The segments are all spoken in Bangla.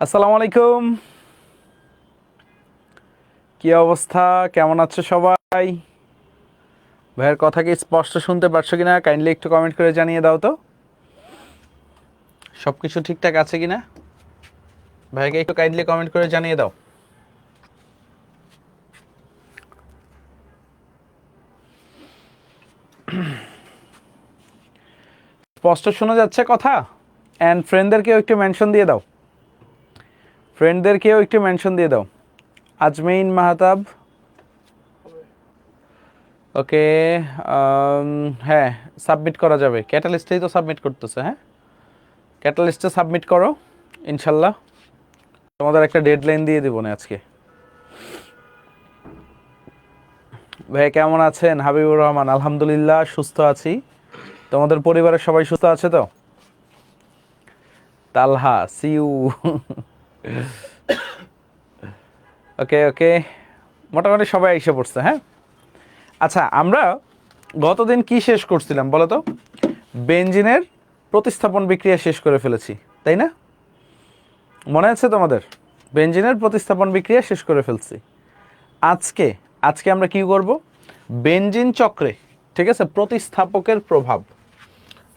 আসসালামু আলাইকুম। কি অবস্থা, কেমন আছো সবাই? ভাইয়ের কথা কি স্পষ্ট শুনতে পারছো কিনা কাইন্ডলি একটু কমেন্ট করে জানিয়ে দাও তো। সব কিছু ঠিকঠাক আছে কিনা ভাইকে একটু কাইন্ডলি কমেন্ট করে জানিয়ে দাও। স্পষ্ট শোনা যাচ্ছে কথা? অ্যান্ড ফ্রেন্ডদেরকেও একটু মেনশন দিয়ে দাও, ফ্রেন্ডদেরকেও একটু মেনশন দিয়ে দাও। আজমেইন মাহতাব, ওকে। হ্যাঁ, সাবমিট করা যাবে, ক্যাটালিস্টেই তো সাবমিট করতেছে। হ্যাঁ, ক্যাটালিস্টে সাবমিট করো, ইনশাল্লাহ তোমাদের একটা ডেডলাইন দিয়ে দেবো না আজকে। ভাই কেমন আছেন? হাবিবুর রহমান, আলহামদুলিল্লাহ সুস্থ আছি। তোমাদের পরিবারের সবাই সুস্থ আছে তো? তালহা, সিউ। ওকে ওকে, মোটামুটি সবাই এসে পড়ছে। হ্যাঁ, আচ্ছা, আমরা গতদিন কি শেষ করছিলাম বলো তো? বেনজিনের প্রতিস্থাপন বিক্রিয়া শেষ করে ফেলেছি, তাই না? মনে আছে তোমাদের? বেনজিনের প্রতিস্থাপন বিক্রিয়া শেষ করে ফেলছি। আজকে আজকে আমরা কি করব? বেনজিন চক্রে, ঠিক আছে, প্রতিস্থাপকের প্রভাব।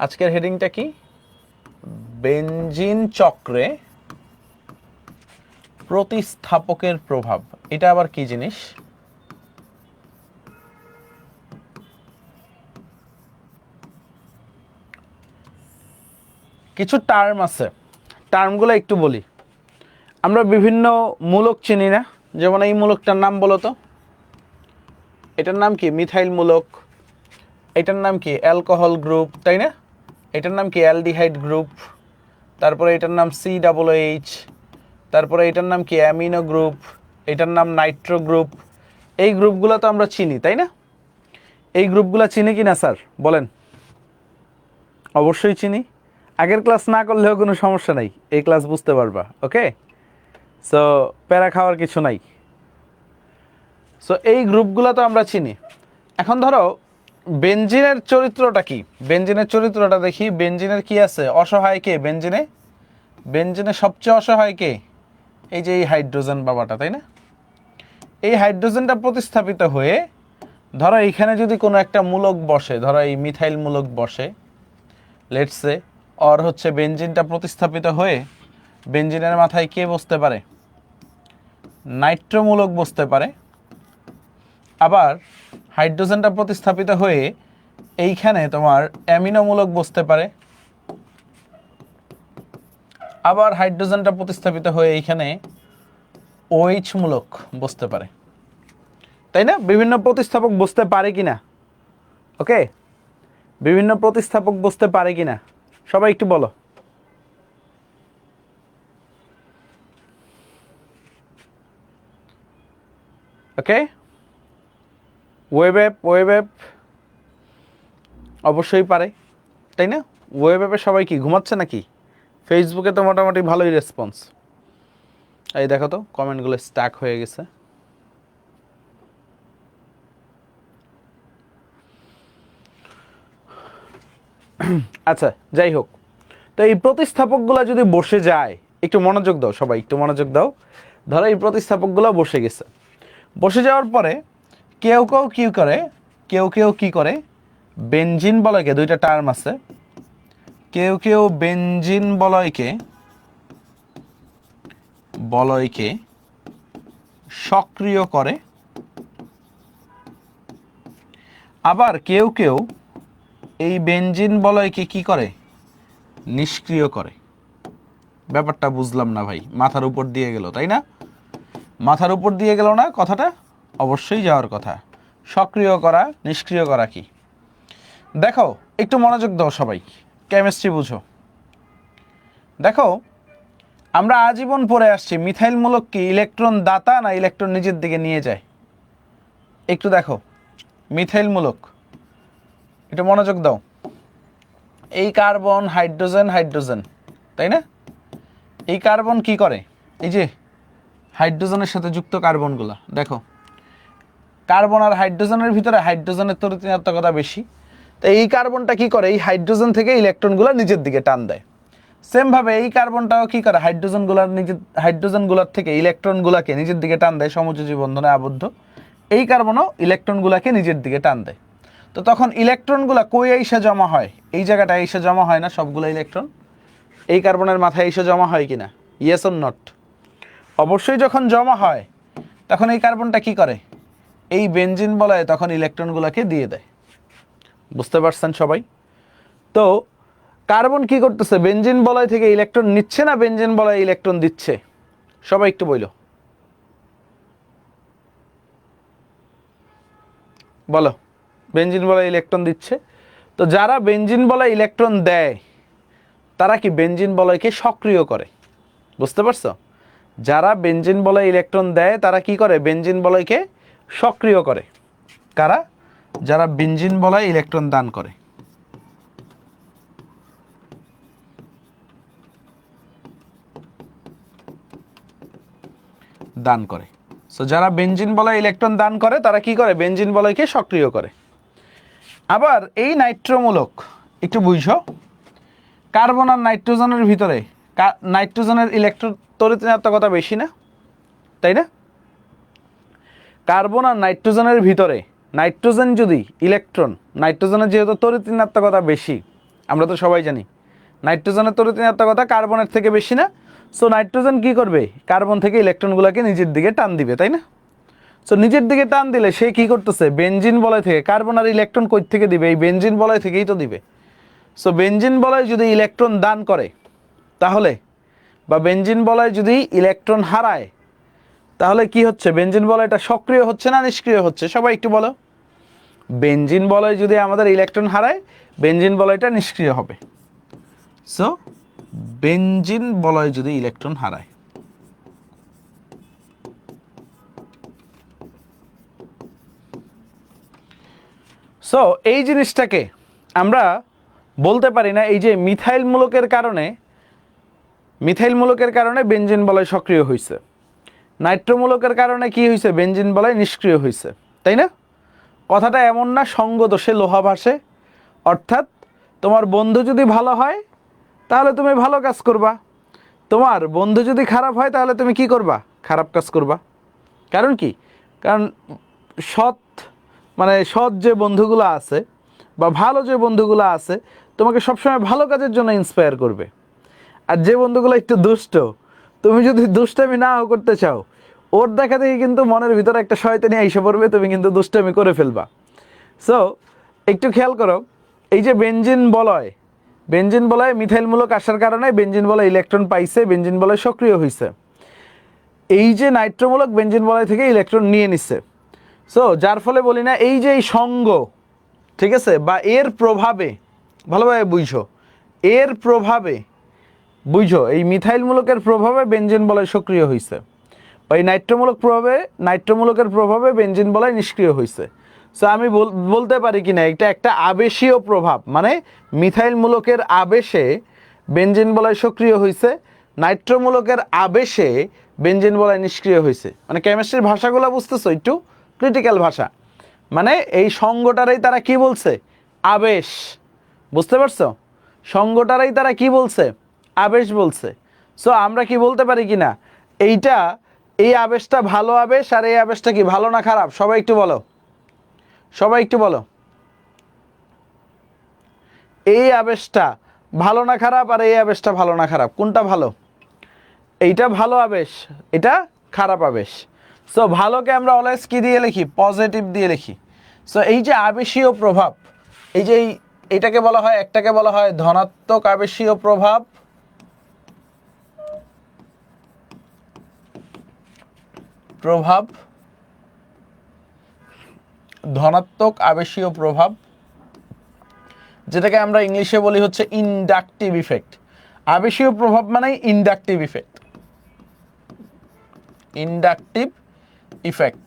আজকের হেডিংটা কি? বেনজিন চক্রে প্রতিস্থাপকের প্রভাব। এটা আবার কি জিনিস? কিছু টার্ম আছে, টার্মগুলো একটু বলি। আমরা বিভিন্ন মূলক চিনি না? যেমন এই মূলকটার নাম বলো তো। এটার নাম কি? মিথাইল মূলক। এটার নাম কি? অ্যালকোহল গ্রুপ, তাই না? এটার নাম কি? Aldehyde group. তারপরে এটার নাম COOH। তারপরে এটার নাম কি? Amino group. এটার নাম নাইট্রো গ্রুপ। এই গ্রুপগুলো তো আমরা চিনি, তাই না? এই গ্রুপগুলো চিনি কি না স্যার বলেন? অবশ্যই চিনি। আগের ক্লাস না করলেও কোনো সমস্যা নাই, এই ক্লাস বুঝতে পারবা। ওকে, সো প্যারা খাওয়ার কিছু নাই। সো এই গ্রুপগুলো তো আমরা চিনি। এখন ধরো বেনজিনের চরিত্রটা কি? বেনজিনের চরিত্রটা দেখি। বেনজিনের কি আছে? অসহায় কে বেনজিনে? বেনজিনে সবচেয়ে অসহায় কে? এই যে এই হাইড্রোজেন বাবাটা, তাই না? এই হাইড্রোজেনটা প্রতিস্থাপিত হয়ে, ধরো এইখানে যদি কোনো একটা মূলক বসে, ধরো এই মিথাইল মূলক বসে, লেটস সে, আর হচ্ছে বেনজিনটা প্রতিস্থাপিত হয়ে বেনজিনের মাথায় কে বসতে পারে? নাইট্রোমূলক বসতে পারে। আবার হাইড্রোজেনটা প্রতিস্থাপিত হয়ে এইখানে তোমার অ্যামিনোমূলক বসতে পারে। আবার হাইড্রোজেনটা প্রতিস্থাপিত হয়ে এইখানে OH মূলক বসতে পারে, তাই না? বিভিন্ন প্রতিস্থাপক বসতে পারে কিনা? ওকে, বিভিন্ন প্রতিস্থাপক বসতে পারে কিনা সবাই একটু বলো। ওকে, ওয়েব অ্যাপ অবশ্যই পারে, তাই না? ওয়েব অ্যাপে সবাই কি ঘুমাচ্ছে নাকি? ফেসবুকে তো মোটামুটি ভালোই রেসপন্স। এই দেখো তো কমেন্টগুলো স্টাক হয়ে গেছে। আচ্ছা, যাই হোক, তো এই প্রতিস্থাপকগুলো যদি বসে যায়, একটু মনোযোগ দাও সবাই, একটু মনোযোগ দাও। ধরো এই প্রতিস্থাপকগুলো বসে গেছে, বসে যাওয়ার পরে কেউ কেউ কি করে, কেউ কেউ কি করে, বেনজিন বলয়কে, দুইটা টার্ম আছে, কেউ কেউ বেনজিন বলয়কে বলয়কে সক্রিয় করে, আবার কেউ কেউ এই বেনজিন বলয়কে কি করে? নিষ্ক্রিয় করে। ব্যাপারটা বুঝলাম না ভাই, মাথার উপর দিয়ে গেল, তাই না? মাথার উপর দিয়ে গেল না কথাটা? অবশ্যই যাওয়ার কথা। সক্রিয় করা, নিষ্ক্রিয় করা কি? দেখো, একটু মনোযোগ দাও সবাই, কেমিস্ট্রি বুঝো। দেখো, আমরা আজীবন পড়ে আসছি মিথাইল মূলক কি ইলেকট্রন দাতা না ইলেকট্রন নিজের দিকে নিয়ে যায়? একটু দেখো, মিথাইল মূলক, একটু মনোযোগ দাও। এই কার্বন, হাইড্রোজেন, হাইড্রোজেন, তাই না? এই কার্বন কি করে? এই যে হাইড্রোজেনের সাথে যুক্ত কার্বনগুলো দেখো, কার্বন আর হাইড্রোজেনের ভিতরে হাইড্রোজেনের তড়িৎ ঋণাত্মকতা বেশি। তো এই কার্বনটা কি করে? এই হাইড্রোজেন থেকে ইলেকট্রনগুলো নিজের দিকে টান দেয়। সেম ভাবে এই কার্বনটাও কি করে, হাইড্রোজেনগুলোর থেকে ইলেকট্রনগুলোকে নিজের দিকে টান দেয়, সমযোজী বন্ধনে আবদ্ধ। এই কার্বনও ইলেকট্রনগুলোকে নিজের দিকে টান দেয়। তো তখন ইলেকট্রনগুলো কই এসে জমা হয়? এই জায়গাটায় এসে জমা হয় না সবগুলো ইলেকট্রন? এই কার্বনের মাথায় এসে জমা হয় কিনা? Yes or not? অবশ্যই যখন জমা হয় তখন এই কার্বনটা কি করে, এই বেনজিন বলয়ে তখন ইলেকট্রনগুলোকে দিয়ে দেয়। বুঝতে পারছেন সবাই? তো কার্বন কি করতেছে, বেনজিন বলয় থেকে ইলেকট্রন নিচ্ছে না বেনজিন বলয়ে ইলেকট্রন দিচ্ছে? সবাই একটু বলো বলো। বেনজিন বলয়ে ইলেকট্রন দিচ্ছে। তো যারা বেনজিন বলয়ে ইলেকট্রন দেয় তারা কি বেনজিন বলয়কে সক্রিয় করে? বুঝতে পারছো? যারা বেনজিন বলয়ে ইলেকট্রন দেয় তারা কি করে, বেনজিন বলয়কে সক্রিয় করে। কারা? যারা বেনজিন বলয়ে ইলেকট্রন দান করে। দান করে। সো যারা বেনজিন বলয়ে ইলেকট্রন দান করে তারা কি করে, বেনজিন বলয়কে সক্রিয় করে। আবার এই নাইট্রোমূলক একটু বুঝো, কার্বন আর নাইট্রোজেনের ভিতরে নাইট্রোজেনের ইলেকট্রন তড়িৎ-ঋণাত্মকতা বেশি না? তাই না? কার্বন আর নাইট্রোজেনের ভিতরে নাইট্রোজেন যদি ইলেকট্রন, নাইট্রোজেনের যেহেতু তড়িৎ-ঋণাত্মকতা বেশি, আমরা তো সবাই জানি নাইট্রোজেনের তড়িৎ-ঋণাত্মকতা কার্বনের থেকে বেশি না? সো নাইট্রোজেন কি করবে, কার্বন থেকে ইলেকট্রনগুলোকে নিজের দিকে টান দিবে, তাই না? সো নিজের দিকে টান দিলে সে কি করতেছে, বেনজিন বলয় থেকে কার্বন আর ইলেকট্রন কই থেকে দিবে, এই বেনজিন বলয় থেকেই তো দিবে। সো বেনজিন বলয় যদি ইলেকট্রন দান করে তাহলে, বা বেনজিন বলয় যদি ইলেকট্রন হারায় তাহলে কি হচ্ছে, বেনজিন বলয়টা সক্রিয় হচ্ছে না নিষ্ক্রিয় হচ্ছে? সবাই একটু বলো। বেনজিন বলয় যদি আমাদের ইলেকট্রন হারায় বেনজিন বলয়টা নিষ্ক্রিয় হবে। সো বেনজিন বলয় যদি ইলেকট্রন হারায়, সো এই জিনিসটাকে আমরা বলতে পারি না এই যে মিথাইল মূলকের কারণে বেনজিন বলয় সক্রিয় হয়েছে, নাইট্রোমূলকের কারণে কি হয়েছে, বেনজিন বলয় নিষ্ক্রিয় হয়েছে, তাই না? কথাটা এমন না সঙ্গ দোষে লোহা ভাসে। অর্থাৎ তোমার বন্ধু যদি ভালো হয় তাহলে তুমি ভালো কাজ করবা, তোমার বন্ধু যদি খারাপ হয় তাহলে তুমি কি করবা, খারাপ কাজ করবা। কারণ কি? কারণ সৎ যে বন্ধুগুলো আছে বা ভালো যে বন্ধুগুলো আছে তোমাকে সবসময় ভালো কাজের জন্য ইন্সপায়ার করবে। আর যে বন্ধুগুলো একটু দুষ্ট, তুমি যদি দুষ্টামি নাও করতে চাও, ওর দেখা দেখি কিন্তু মনের ভিতরে একটা শয়তানি আইসা পড়বে, তুমি কিন্তু দুষ্টামি করে ফেলবা। সো একটু খেয়াল করো, এই যে বেনজিন বলয় মিথাইলমূলক আসার কারণে বেনজিন বলয় ইলেকট্রন পাইছে, বেনজিন বলয় সক্রিয় হয়েছে। এই যে নাইট্রোমূলক বেনজিন বলয় থেকে ইলেকট্রন নিয়ে নিচ্ছে। সো যার ফলে বলি না এই যে এই সঙ্গ, ঠিক আছে, বা এর প্রভাবে, ভালোভাবে বুঝো এই মিথাইলমূলকের প্রভাবে বেনজিন বলয় সক্রিয় হয়েছে, বা এই নাইট্রোমূলকের প্রভাবে বেনজিন বলয় নিষ্ক্রিয় হয়েছে। সো আমি বলতে পারি কিনা এটা একটা আবেশীয় প্রভাব, মানে মিথাইলমূলকের আবেশে বেনজিন বলয় সক্রিয় হয়েছে, নাইট্রোমূলকের আবেশে বেনজিন বলয় নিষ্ক্রিয় হয়েছে। মানে কেমিস্ট্রির ভাষাগুলো বুঝতেছো, একটু ক্রিটিক্যাল ভাষা। মানে এই সঙ্গটারাই তারা কি বলছে, আবেশ। বুঝতে পারছো? সঙ্গটারাই তারা কি বলছে, আবেশ বলছে। সো আমরা কি বলতে পারি কিনা এই আবেশটা ভালো আবেশ আর এই আবেশটা কি ভালো না খারাপ? সবাই একটু বলো। এই আবেশটা ভালো না খারাপ আর এই আবেশটা ভালো না খারাপ? কোনটা ভালো? এইটা ভালো আবেশ, এটা খারাপ আবেশ। সো ভালোকে আমরা অলওয়েজ কি দিয়ে লিখি, পজিটিভ দিয়ে লিখি। সো এই যে আবেশীয় প্রভাব, এই যে এইটাকে বলা হয়, একটাকে বলা হয় ধনাত্মক আবেশীয় প্রভাব, ধনাত্মক আবেশীয় প্রভাব, যেটাকে আমরা ইংলিশে বলি হচ্ছে ইনডাকটিভ ইফেক্ট। আবেশীয় প্রভাব মানে ইনডাকটিভ ইফেক্ট।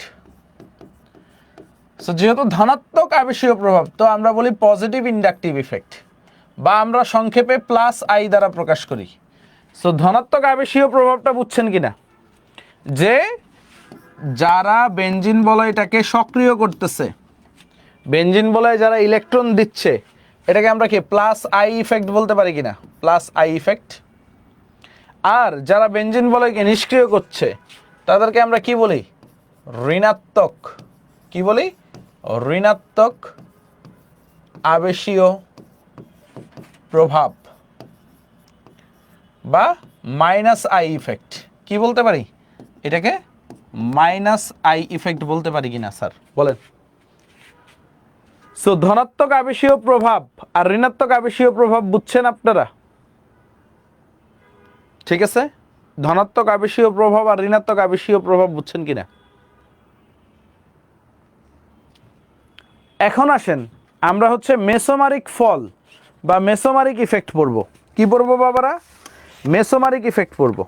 সো যেহেতু ধনাত্মক আবেশীয় প্রভাব, তো আমরা বলি পজিটিভ ইনডাকটিভ ইফেক্ট, বা আমরা সংক্ষেপে প্লাস আই দ্বারা প্রকাশ করি। সো ধনাত্মক আবেশীয় প্রভাবটা বুঝছেন কিনা, যে যারা বেনজিন বলয়টাকে সক্রিয় করতেছে, বেনজিন বলয়ে যারা ইলেকট্রন দিচ্ছে এটাকে আমরা কি প্লাস আই ইফেক্ট বলতে পারি কিনা, প্লাস আই ইফেক্ট। আর যারা বেনজিন বলয়কে নিষ্ক্রিয় করছে তাদেরকে আমরা কি বলি, ঋণাত্মক, কি বলি, ঋণাত্মক আবেশীয় প্রভাব বা মাইনাস আই ইফেক্ট। কি বলতে পারি এটাকে, মাইনাস আই ইফেক্ট বলতে পারি কিনা স্যার বলেন। সো ধনাত্মক আবেশীয় প্রভাব আর ঋণাত্মক আবেশীয় প্রভাব বুঝছেন আপনারা, ঠিক আছে? ধনাত্মক আবেশীয় প্রভাব আর ঋণাত্মক আবেশীয় প্রভাব বুঝছেন কিনা? এখন আসেন আমরা হচ্ছে মেসোমারিক ফল বা মেসোমারিক ইফেক্ট পড়ব। কি পড়ব বাবারা, মেসোমারিক ইফেক্ট পড়ব।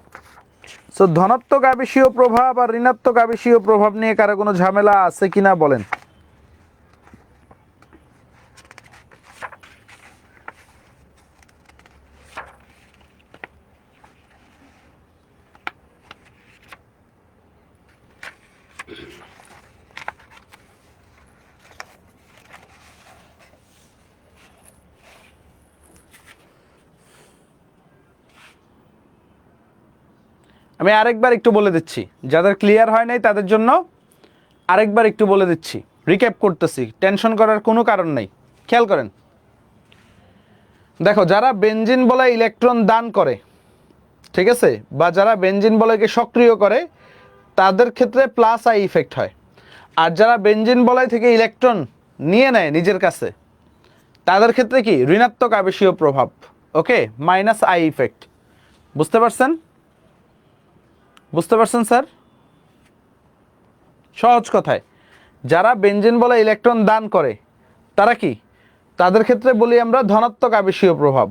সো ধনাত্মক আবেশীয় প্রভাব আর ঋণাত্মক আবেশীয় প্রভাব নিয়ে কারো কোনো ঝামেলা আছে কিনা বলেন। আমি আরেকবার একটু বলে দিচ্ছি, যাদের ক্লিয়ার হয় নাই তাদের জন্য আরেকবার একটু বলে দিচ্ছি, রিক্যাপ করতেছি, টেনশন করার কোনো কারণ নাই। খেয়াল করেন, দেখো যারা বেনজিন বলয় ইলেকট্রন দান করে, ঠিক আছে, বা যারা বেনজিন বলয়কে সক্রিয় করে তাদের ক্ষেত্রে প্লাস আই ইফেক্ট হয়। আর যারা বেনজিন বলয় থেকে ইলেকট্রন নিয়ে নেয় নিজের কাছে তাদের ক্ষেত্রে কি, ঋণাত্মক আবেশীয় প্রভাব, ওকে, মাইনাস আই ইফেক্ট। বুঝতে পারছেন, বুঝতে পারছেন স্যার? সহজ কথায় যারা বেনজিন বলয় ইলেকট্রন দান করে তারা কি, তাদের ক্ষেত্রে বলি আমরা ধনাত্মক আবেশীয় প্রভাব।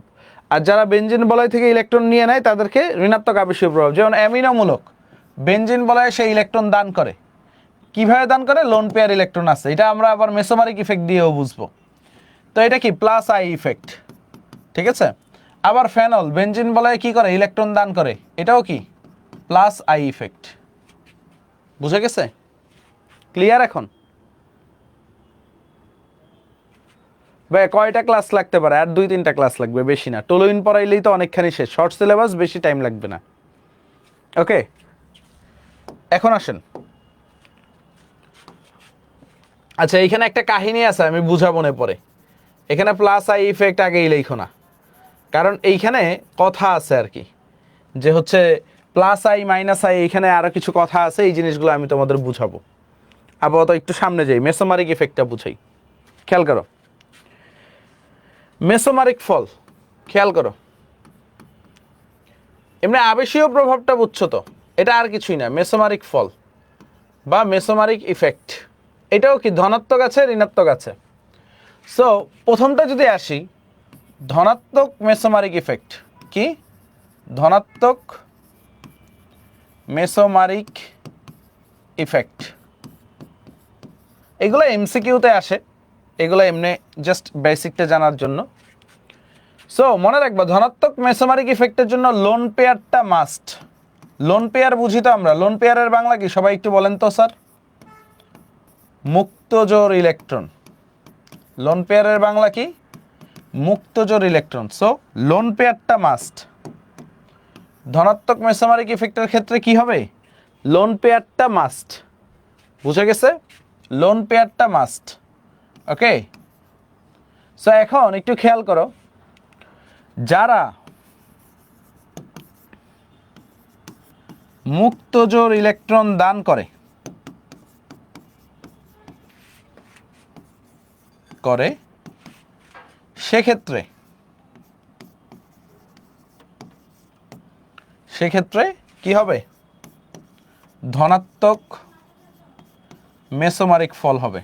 আর যারা বেনজিন বলয় থেকে ইলেকট্রন নিয়ে নেয় তাদেরকে ঋণাত্মক আবেশীয় প্রভাব। যেমন অ্যামিনোমূলক বেনজিন বলয়ে সে ইলেকট্রন দান করে, কিভাবে দান করে, লোন পেয়ার ইলেকট্রন আছে, এটা আমরা আবার মেসোমারিক ইফেক্ট দিয়েও বুঝবো। তো এটা কি প্লাস আই ইফেক্ট, ঠিক আছে। আবার ফেনল বেনজিন বলয়ে কি করে, ইলেকট্রন দান করে, এটাও কি প্লাস আই ইফেক্ট। বুঝে গেছে, ক্লিয়ার? এখন ভাই কয়টা ক্লাস লাগতে পারে? আর 2-3টা ক্লাস লাগবে, বেশি না। টলোইন পড়াইলেই তো অনেকখানি শেষ, শর্ট সিলেবাস, বেশি টাইম লাগবে না। ওকে, এখন আসেন, আচ্ছা এইখানে একটা কাহিনী আছে, আমি বুঝাবো না পরে। এখানে প্লাস আই ইফেক্ট আগেই লেখো না, কারণ এইখানে কথা আছে আর কি, যে হচ্ছে প্লাস আই মাইনাস আই, এইখানে আরো কিছু কথা আছে, এই জিনিসগুলো আমি তোমাদের বুঝাবো। আপাতত একটু সামনে যাই, মেসোমারিক ইফেক্টটা বুঝাই। খেয়াল করো, মেসোমারিক ফল খেয়াল করো। এমনি আবেশীয় প্রভাবটা বুঝছো তো, এটা আর কিছুই না, মেসোমারিক ফল বা মেসোমারিক ইফেক্ট। এটাও কি ধনাত্মক আছে, ঋণাত্মক আছে। সো প্রথমটা যদি আসি, ধনাত্মক মেসোমারিক ইফেক্ট কি, ধনাত্মক মেসোমারিক ইফেক্ট, এগুলো এমসিকিউতে আসে, এগুলো এমনি জাস্ট বেসিকটা জানার জন্য। সো মনে রাখবা, ধনাত্মক মেসোমারিক ইফেক্টের জন্য লোন পেয়ারটা মাস্ট। লোন পেয়ার বুঝি তো আমরা, লোন পেয়ারের বাংলা কি সবাই একটু বলেন তো স্যার? মুক্তজোড় ইলেকট্রন। লোন পেয়ারের বাংলা কি, মুক্তজোড় ইলেকট্রন। সো লোন পেয়ারটা মাস্ট। ধনাত্মক মেসোমারিক ইফেক্টের ক্ষেত্রে কি হবে, লোন পেয়ারটা মাস্ট। বুঝে গেছে, লোন পেয়ারটা মাস্ট। ওকে, সো এখন একটু খেয়াল করো, যারা মুক্তজোড় ইলেকট্রন দান করে সেক্ষেত্রে কি হবে, ধনাত্মক মেসোমারিক ফল হবে।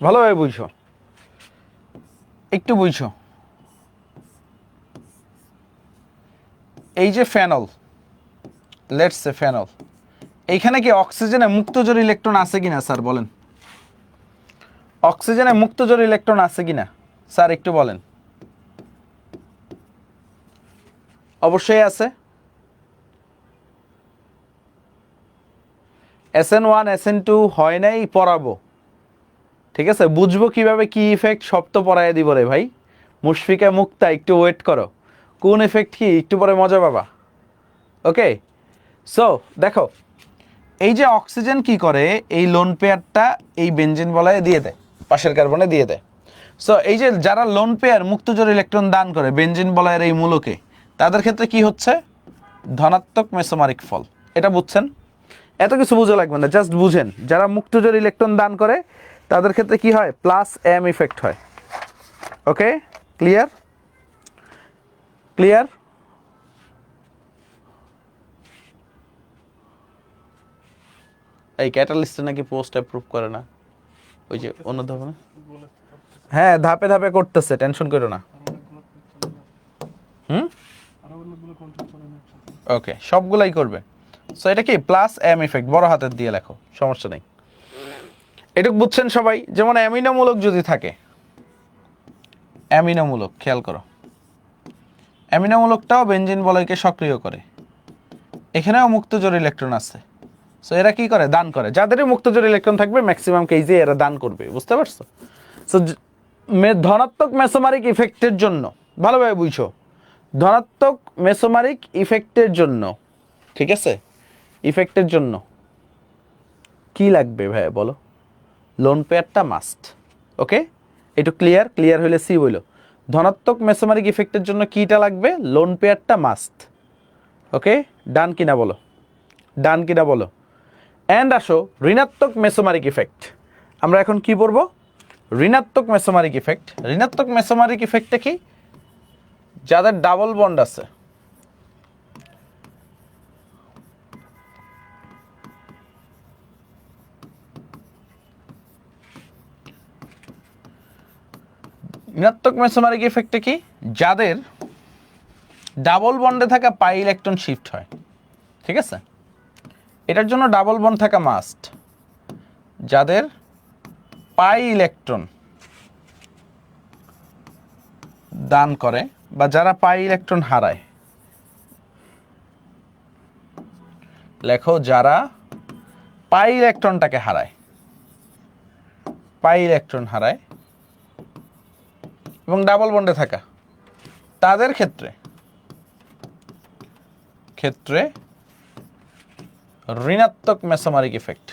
ভালোভাবে বুঝছো, একটু বুঝছো। এই যে ফেনল, লেটস সে ফেনল, এইখানে কি অক্সিজেনে মুক্তজোড় ইলেকট্রন আছে কিনা স্যার বলেন? অক্সিজেনে মুক্তজোড় ইলেকট্রন আছে কিনা স্যার একটু বলেন। অবশ্যই আছে। SN1 SN2 হয় নাই, পড়াবো, ঠিক আছে, বুঝবো কিভাবে কি ইফেক্ট সব তো পড়ায় দিব রে ভাই। মুশফিকা মুক্তা একটু ওয়েট করো, কোন ইফেক্ট কি একটু পরে মজা পাবা। ওকে, সো দেখো এই যে অক্সিজেন কি করে, এই লোন পেয়ারটা এই বেনজিন বলয়ে দিয়ে দেয়, পাশের কার্বনে দিয়ে দেয়। সো এই যে যারা লোন পেয়ার মুক্তজোড় ইলেকট্রন দান করে বেনজিন বলয়ের এই মূলকে, তাদের ক্ষেত্রে কি হচ্ছে, ধনাত্মক মেসোমারিক ফল। এটা বুঝছেন? এত কিছু বুঝে লাগবে না, জাস্ট বুঝেন যারা মুক্তজোড় ইলেকট্রন দান করে তাদের ক্ষেত্রে কি হয়, প্লাস এম ইফেক্ট হয়। ওকে, ক্লিয়ার? ক্লিয়ার? এই ক্যাটালিস্টে নাকি পোস্ট অ্যাপ্রুভ করে না, ওই যে অন্য ধাপে না? হ্যাঁ, ধাপে ধাপে করতেছে, টেনশন করো না। ওকে, সবগুলাই করবে। সো এটা কি প্লাস এম ইফেক্ট, বড় হাতের দিয়ে লেখো, সমস্যা নেই। এটুকু বুঝছেন সবাই? যেমন অ্যামিনোমূলক যদি থাকে, অ্যামিনোমূলক খেয়াল করো, অ্যামিনোমূলকটাও বেনজিন বলয়কে সক্রিয় করে, এখানেও মুক্তজোড় ইলেকট্রন আছে। সো এরা কি করে, দান করে। যাদেরই মুক্তজোড় ইলেকট্রন থাকবে ম্যাক্সিমাম কেসে এরা দান করবে, বুঝতে পারছো? সো ধনাত্মক মেসোমারিক ইফেক্টের জন্য, ভালোভাবে বুঝছো, ধনাত্মক মেসোমারিক ইফেক্টের জন্য, ঠিক আছে, ইফেক্টের জন্য কি লাগবে ভাই বলো, লোন পেয়ারটা মাস্ট। ওকে, একটু ক্লিয়ার? ক্লিয়ার হইলে সি বইল, ধনাত্মক মেসোমারিক ইফেক্টের জন্য কিটা লাগবে, লোন পেয়ারটা মাস্ট। ওকে, ডান কিনা বলো, ডান কিনা বলো। অ্যান্ড আসো ঋণাত্মক মেসোমারিক ইফেক্ট, আমরা এখন কি পড়ব, ঋণাত্মক মেসোমারিক ইফেক্ট। ঋণাত্মক মেসোমারিক ইফেক্টটা কি, যাদের ডাবল বন্ড আছে, ঋণাত্মক মেসোমারিক ইফেক্টে কি, যাদের ডাবল বন্ডে থাকা পাই ইলেকট্রন শিফট হয়, ঠিক আছে, এটার জন্য ডাবল বন্ড থাকা মাস্ট। যাদের পাই ইলেকট্রন দান করে বা যারা পাই ইলেকট্রন হারায়, লেখো যারা পাই ইলেকট্রনটাকে হারায়, পাই ইলেকট্রন হারায় এবং ডাবল বন্ডে থাকা, তাদের ক্ষেত্রে ঋণাত্মক মেসোমারিক ইফেক্ট।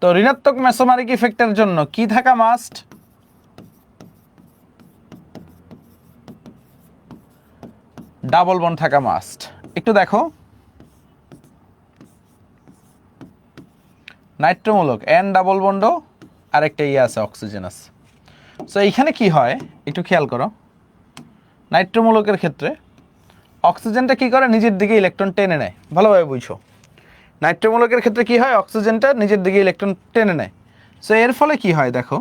তো ঋণাত্মক মেসোমারিক ইফেক্টের জন্য কি থাকা মাস্ট, ডাবল বন্ড থাকা মাস্ট। একটু দেখো, নাইট্রোমূলক এন ডাবল বন্ডও আরেকটা ইয়ে আছে, অক্সিজেন আছে। সো এইখানে কি হয় একটু খেয়াল করো, নাইট্রোমূলকের ক্ষেত্রে অক্সিজেনটা কি করে, নিজের দিকে ইলেকট্রন টেনে নেয়। ভালোভাবে বুঝছো, নাইট্রোমূলকের ক্ষেত্রে কি হয়, অক্সিজেনটা নিজের দিকে ইলেকট্রন টেনে নেয়। সো এর ফলে কি হয় দেখো,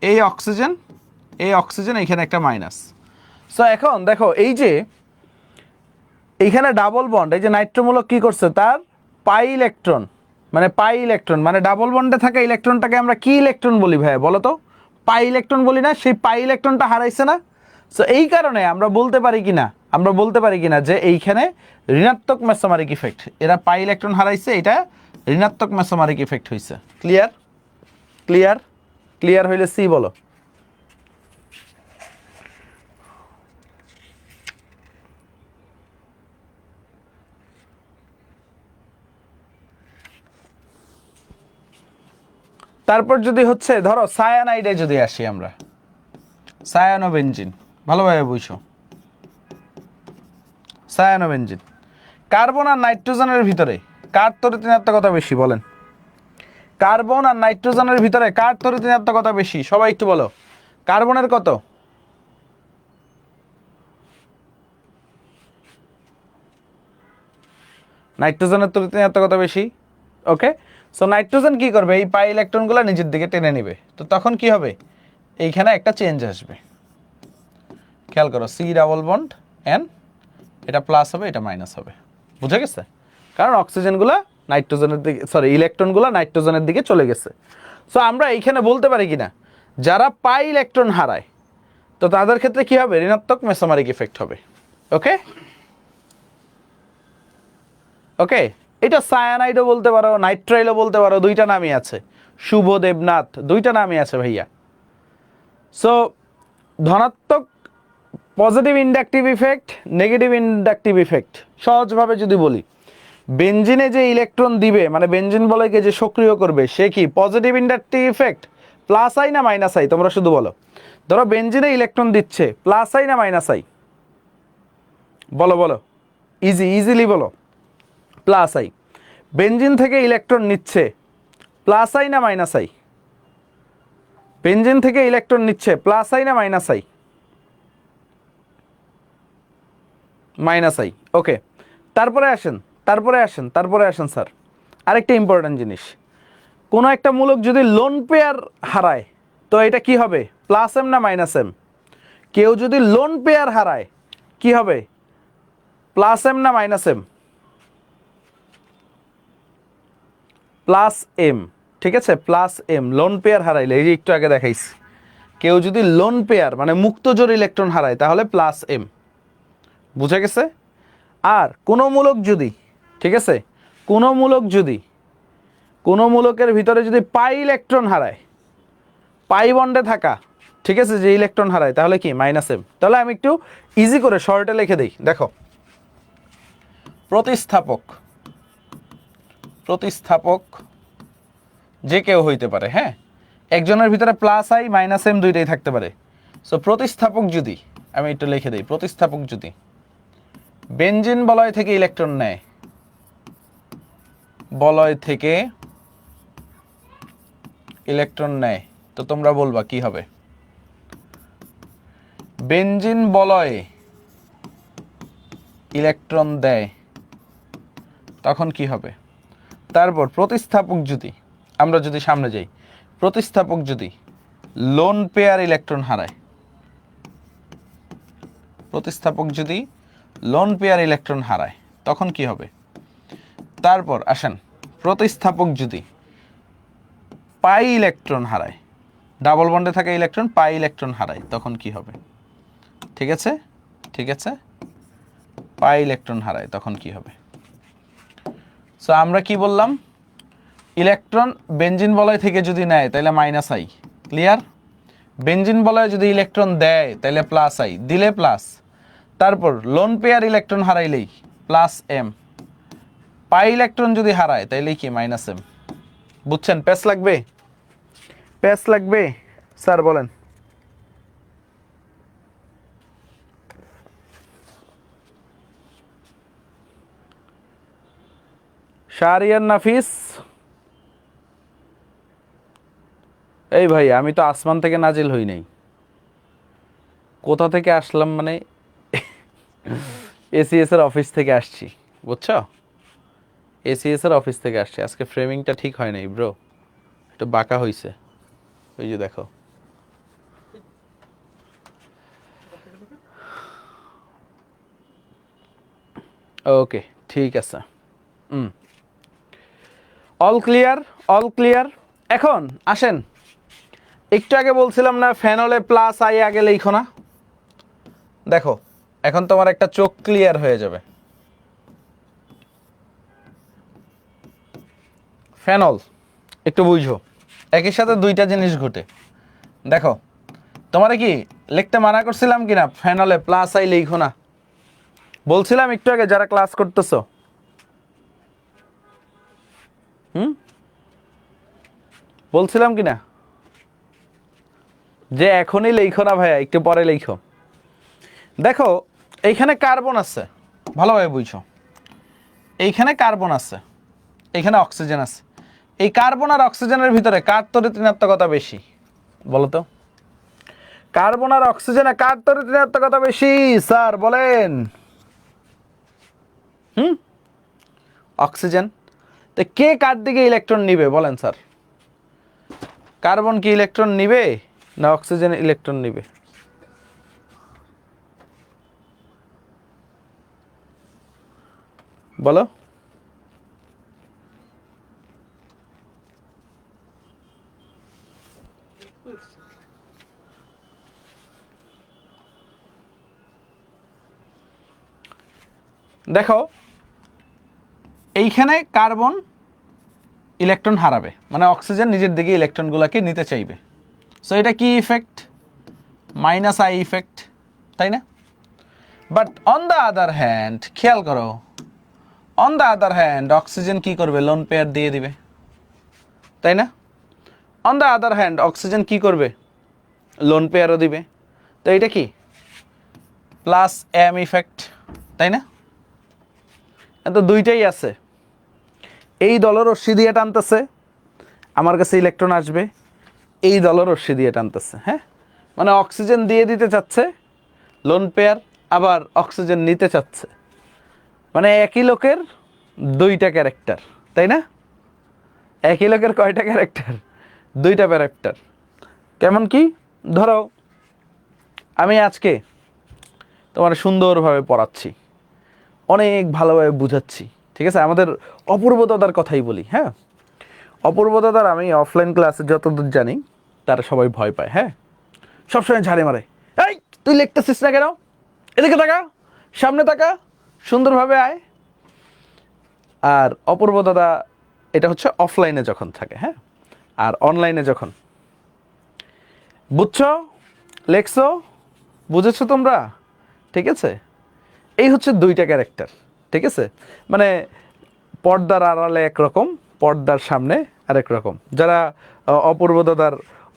এই অক্সিজেন এখানে একটা মাইনাস। সো এখন দেখো এই যে এইখানে ডাবল বন্ড, এই যে নাইট্রোমূলক কি করছে, তার পাই ইলেকট্রন মানে ডাবল বন্ডে থাকা ইলেকট্রনটাকে আমরা কি ইলেকট্রন বলি ভাই বলো তো, পাই ইলেকট্রন বলি না, সেই পাই ইলেকট্রনটা হারাইছে না। সো এই কারণে আমরা বলতে পারি কিনা যে এইখানে ঋণাত্মক মেসোমারিক ইফেক্ট, এরা পাই ইলেকট্রন হারাইছে, এটা ঋণাত্মক মেসোমারিক ইফেক্ট হয়েছে। ক্লিয়ার? ক্লিয়ার? ক্লিয়ার হইলে সি বলো। তারপর যদি হচ্ছে ধরো সায়ানাইডে যদি আসি আমরা, সায়ানোবেনজিন, ভালোভাবে বুঝো, সায়ানোবেনজিন, কার্বন আর নাইট্রোজেনের ভিতরে কার তরিতৃণাত্মকতা বেশি বলেন, কার্বন আর নাইট্রোজেনের ভিতরে কার তরিতৃণাত্মকতা বেশি, সবাই একটু বলো, কার্বনের কত, নাইট্রোজেনের তরিতৃণাত্মকতা বেশি। ওকে, সো নাইট্রোজেন কি করবে, এই পাই ইলেকট্রনগুলো নিজের দিকে টেনে নিবে, তো তখন কি হবে, এইখানে একটা চেঞ্জ আসবে। খেয়াল করো, সি ডাবল বন্ড এন, এটা প্লাস হবে, এটা মাইনাস হবে, বুঝে গেছে? কারণ অক্সিজেনগুলো নাইট্রোজেনের দিকে, সরি ইলেকট্রনগুলো নাইট্রোজেনের দিকে চলে গেছে। সো আমরা এইখানে বলতে পারি কিনা, যারা পাই ইলেকট্রন হারায় তো তাদের ক্ষেত্রে কি হবে, ঋণাত্মক মেসোমারিক ইফেক্ট হবে। ওকে, ওকে, এটা সায়ানাইডও বলতে পারো, নাইট্রাইলও বলতে পারো, দুইটা নামই আছে। শুভ দেবনাথ, দুইটা নামই আছে ভাইয়া। সো ধনাত্মক positive inductive effect, negative inductive effect, সহজভাবে যদি বলি, বেনজিনে যে ইলেকট্রন দিবে মানে বেনজিন বলয়কে যে সক্রিয় করবে সে কি positive inductive effect, plus I না মাইনাস আই? তোমরা শুধু বলো। ধরো বেনজিনে ইলেকট্রন দিচ্ছে, প্লাস আই না মাইনাস আই? বলো বলো, ইজিলি বলো। Plus I. বেনজিন থেকে ইলেকট্রন নিচ্ছে, প্লাস আই না মাইনাস আই? বেনজিন থেকে ইলেকট্রন নিচ্ছে, প্লাস আই না minus I? Minus I. Okay, তারপরে আসেন স্যার, আরেকটা ইম্পর্টেন্ট জিনিস, কোনো একটা মূলক যদি লোন পেয়ার হারায় তো এটা কি হবে, প্লাস এম না মাইনাস এম? কেউ যদি লোন পেয়ার হারায় কি হবে, প্লাস এম না মাইনাস এম? প্লাস এম, ঠিক আছে, প্লাস এম। লোন পেয়ার হারাইলে, এই যে একটু আগে দেখাইছি, কেউ যদি লোন পেয়ার মানে মুক্তজোড় ইলেকট্রন হারায় তাহলে প্লাস এম, বুঝা গেছে? আর কোনো মূলক যদি, ঠিক আছে, কোনো মূলকের ভিতরে যদি পাই ইলেকট্রন হারায়, পাই বন্ডে থাকা, ঠিক আছে, যে ইলেকট্রন হারায় তাহলে কি মাইনাস এম। তাহলে আমি একটু ইজি করে শর্টে লিখে দিই, দেখো, প্রতিস্থাপক যে কেউ হইতে পারে, হ্যাঁ, একজনের ভিতরে প্লাস আই মাইনাস এম দুইটাই থাকতে পারে। সো প্রতিস্থাপক যদি, আমি একটু লিখে দিই, প্রতিস্থাপক যদি বেনজিন বলয় থেকে ইলেকট্রন নেয়, তো তোমরা বলবা কি হবে? বেনজিন বলয়ে ইলেকট্রন দেয় তখন কি হবে? তারপর প্রতিস্থাপক যদি, আমরা যদি সামনে যাই, প্রতিস্থাপক যদি লোন পেয়ার ইলেকট্রন হারায়, তখন কি হবে? তারপর আসেন, প্রতিস্থাপক যদি পাই ইলেকট্রন হারায়, ডাবল বন্ডে থাকা ইলেকট্রন পাই ইলেকট্রন হারায়, তখন কি হবে? ঠিক আছে, পাই ইলেকট্রন হারায় তখন কি হবে? সো আমরা কি বললাম, ইলেকট্রন বেনজিন বলয় থেকে যদি নেয় তাহলে মাইনাস আই, ক্লিয়ার? বেনজিন বলয়ে যদি ইলেকট্রন দেয় তাহলে প্লাস আই, দিলে প্লাস, তারপর লোন পেয়ার ইলেকট্রন হারাইলেই প্লাস এম, পাই ইলেকট্রন যদি হারায় তাইলে কি মাইনাস এম। বুঝছেন? প্যাচ লাগবে স্যার বলেন। শাহরিয়ার নাফিস, এই ভাই আমি তো আসমান থেকে নাজিল হই নাই, কোথা থেকে আসলাম মানে এসিএস এর অফিস থেকে আসছি, বুঝছো? এসিএস এর অফিস থেকে আসছি। আজকে ফ্রেমিংটা ঠিক হয় নাই ব্রো, একটু বাঁকা হইছে, ওই যে দেখো। ওকে, ঠিক আছে, অল ক্লিয়ার। এখন আসেন, একটু আগে বলছিলাম না ফেনলে প্লাস আই আগে লিখো না? দেখো এখন তোমার একটা চোখ ক্লিয়ার হয়ে যাবে। ফেনল একটু বুঝো, একই সাথে দুইটা জিনিস ঘটে। দেখো তোমারে কি লিখতে মানা করছিলাম কিনা ফেনলে প্লাস আই লিখো না? বলছিলাম একটু আগে যারা ক্লাস করতেছো, বলছিলাম কিনা যে এখনই লিখো না ভাইয়া, একটু পরে লিখো। দেখো এইখানে কার্বন আছে, ভালোভাবে বুঝো, এইখানে কার্বন আছে, এইখানে অক্সিজেন আছে। এই কার্বন আর অক্সিজেনের ভিতরে কার তড়িৎ ঋণাত্মকতা বেশি বলো তো? কার্বন আর অক্সিজেনে কার তড়িৎ ঋণাত্মকতা বেশি স্যার বলেন? অক্সিজেন। তো কে কার দিকে ইলেকট্রন নিবে বলেন স্যার? কার্বন কি ইলেকট্রন নিবে না অক্সিজেন ইলেকট্রন নিবে? বলো। দেখো এইখানে কার্বন ইলেকট্রন হারাবে, মানে অক্সিজেন নিজের দিকে ইলেকট্রনগুলোকে নিতে চাইবে। সো এটা কি ইফেক্ট? মাইনাস আই ইফেক্ট, তাই না? But on the other hand, খেয়াল করো, on the other hand oxygen কি করবে? লোন পেয়ার দিয়ে দিবে, তাই না? On the other hand oxygen কি করবে? লোন পেয়ারও দিবে। তো এটা কি? প্লাস এম ইফেক্ট, তাই না? তো দুইটাই আছে। এই দলের রশ্মি দিয়ে টানতেছে, আমার কাছে ইলেকট্রন আসবে, এই দলের রশ্মি দিয়ে টানতেছে। হ্যাঁ, মানে অক্সিজেন দিয়ে দিতে চাচ্ছে লোন পেয়ার, আবার অক্সিজেন নিতে চাচ্ছে। মানে একই লোকের দুইটা ক্যারেক্টার, তাই না? একই লোকের কয়টা ক্যারেক্টার? দুইটা ক্যারেক্টার। কেমন কি? ধরো আমি আজকে তোমার সুন্দরভাবে পড়াচ্ছি, অনেক ভালোভাবে বুঝাচ্ছি, ঠিক আছে? আমাদের অপূর্ব দাদার কথাই বলি। হ্যাঁ, অপূর্ব দাদার আমি অফলাইন ক্লাসে যতদূর জানি তারা সবাই ভয় পায়। হ্যাঁ, সবসময় ঝাড়ে মারে, এই তুই লিখতেছিস না কেন, এদিকে তাকা, সামনে তাকা, সুন্দরভাবে আয়। আর অপূর্ব দাদা এটা হচ্ছে অফলাইনে যখন থাকে। হ্যাঁ, আর অনলাইনে যখন, বুঝছো, লেখছো, বুঝেছো তোমরা, ঠিক আছে? এই হচ্ছে দুইটা ক্যারেক্টার, ঠিক আছে? মানে পর্দার আড়ালে একরকম, পর্দার সামনে আরেক রকম। যারা অপূর্ব দাদার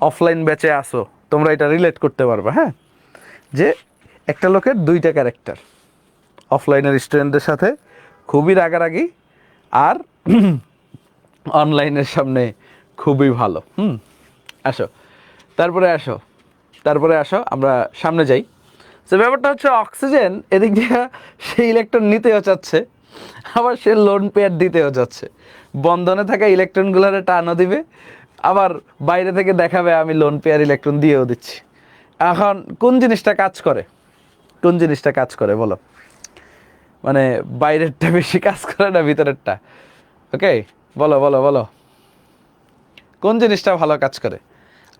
অফলাইন ব্যাচে আসো তোমরা এটা রিলেট করতে পারবে। হ্যাঁ, যে একটা লোকের দুইটা ক্যারেক্টার, অফলাইনের স্টুডেন্টদের সাথে খুবই রাগারাগি, আর অনলাইনের সামনে খুবই ভালো। আসো, তারপরে আসো আমরা সামনে যাই। তো ব্যাপারটা হচ্ছে অক্সিজেন এদিক দিয়ে সে ইলেকট্রন নিতেও চাচ্ছে, আবার সে লোন পেয়ার দিতেও চাচ্ছে। বন্ধনে থাকা ইলেকট্রনগুলোরে টানও দিবে, আবার বাইরে থেকে দেখাবে আমি লোন পেয়ার ইলেকট্রন দিয়েও দিচ্ছি। এখন কোন জিনিসটা কাজ করে? কোন জিনিসটা কাজ করে বলো? মানে বাইরেরটা বেশি কাজ করে না ভিতরেরটা? ওকে, বলো বলো বলো, কোন জিনিসটা ভালো কাজ করে?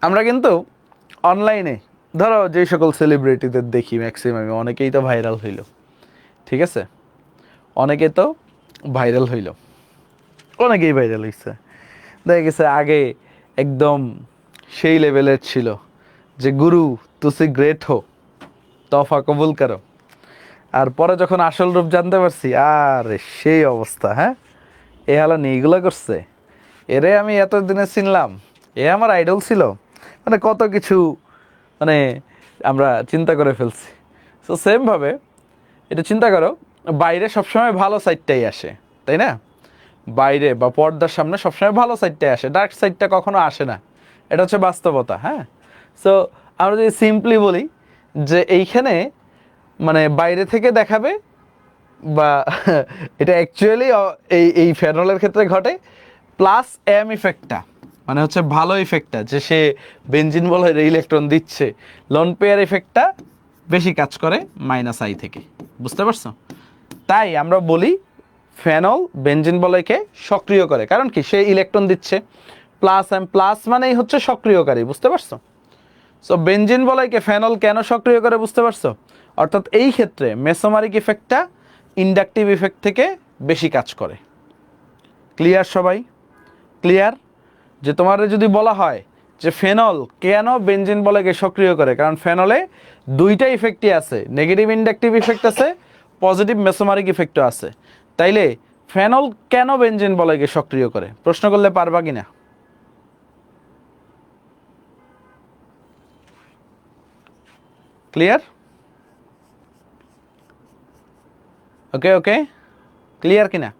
আমরা কিন্তু অনলাইনে ধরো যে সকল সেলিব্রিটিদের দেখি ম্যাক্সিমাম অনেকেই তো ভাইরাল হইল, ঠিক আছে? অনেকে তো ভাইরাল হইল, অনেকেই ভাইরাল হইছে। দেখা গেছে আগে একদম সেই লেভেলের ছিল যে গুরু তুসি গ্রেট হো, তফা কবুল করো। আর পরে যখন আসল রূপ জানতে পারছি, আরে সেই অবস্থা। হ্যাঁ, এ হালানি এইগুলো করছে, এরে আমি এতদিনে চিনলাম, এ আমার আইডল ছিল, মানে কত কিছু মানে আমরা চিন্তা করে ফেলছি। সো সেমভাবে এটা চিন্তা করো, বাইরে সবসময় ভালো সাইডটাই আসে, তাই না? বাইরে বা পর্দার সামনে সবসময় ভালো সাইডটাই আসে, ডার্ক সাইডটা কখনো আসে না। এটা হচ্ছে বাস্তবতা। হ্যাঁ, সো আমরা যদি সিম্পলি বলি যে এইখানে মানে বাইরে থেকে দেখাবে, বা এটা অ্যাকচুয়ালি এই ফেনলের ক্ষেত্রে ঘটে প্লাস এম ইফেক্টটা, মানে হচ্ছে ভালো ইফেক্টটা, যে সে বেনজিন বলে ইলেকট্রন দিচ্ছে, লোন পেয়ার ইফেক্টটা বেশি কাজ করে মাইনাস আই থেকে। বুঝতে পারছো? তাই আমরা বলি ফেনল বেনজিন বলয়কে সক্রিয় করে, কারণ কি সে ইলেকট্রন দিচ্ছে, প্লাস এম, প্লাস মানেই হচ্ছে সক্রিয়কারী। বুঝতে পারছো? সো বেনজিন বলয়কে ফেনল কেন সক্রিয় করে, বুঝতে পারছো? অর্থাৎ এই ক্ষেত্রে মেসোমারিক ইফেক্টটা ইন্ডাকটিভ ইফেক্ট থেকে বেশি কাজ করে। ক্লিয়ার সবাই? ক্লিয়ার? যে তোমার যদি বলা হয় যে ফেনল কেন বেনজিন বলয়কে সক্রিয় করে, কারণ ফেনলে দুইটা ইফেক্টই আছে, নেগেটিভ ইন্ডাকটিভ ইফেক্ট আছে, পজিটিভ মেসোমারিক ইফেক্টও আছে। তাইলে ফেনল কেন বেনজিন বলয়কে সক্রিয় করে, প্রশ্ন করলে পারবা কিনা? ক্লিয়ার? ওকে ওকে, ক্লিয়ার কিনা?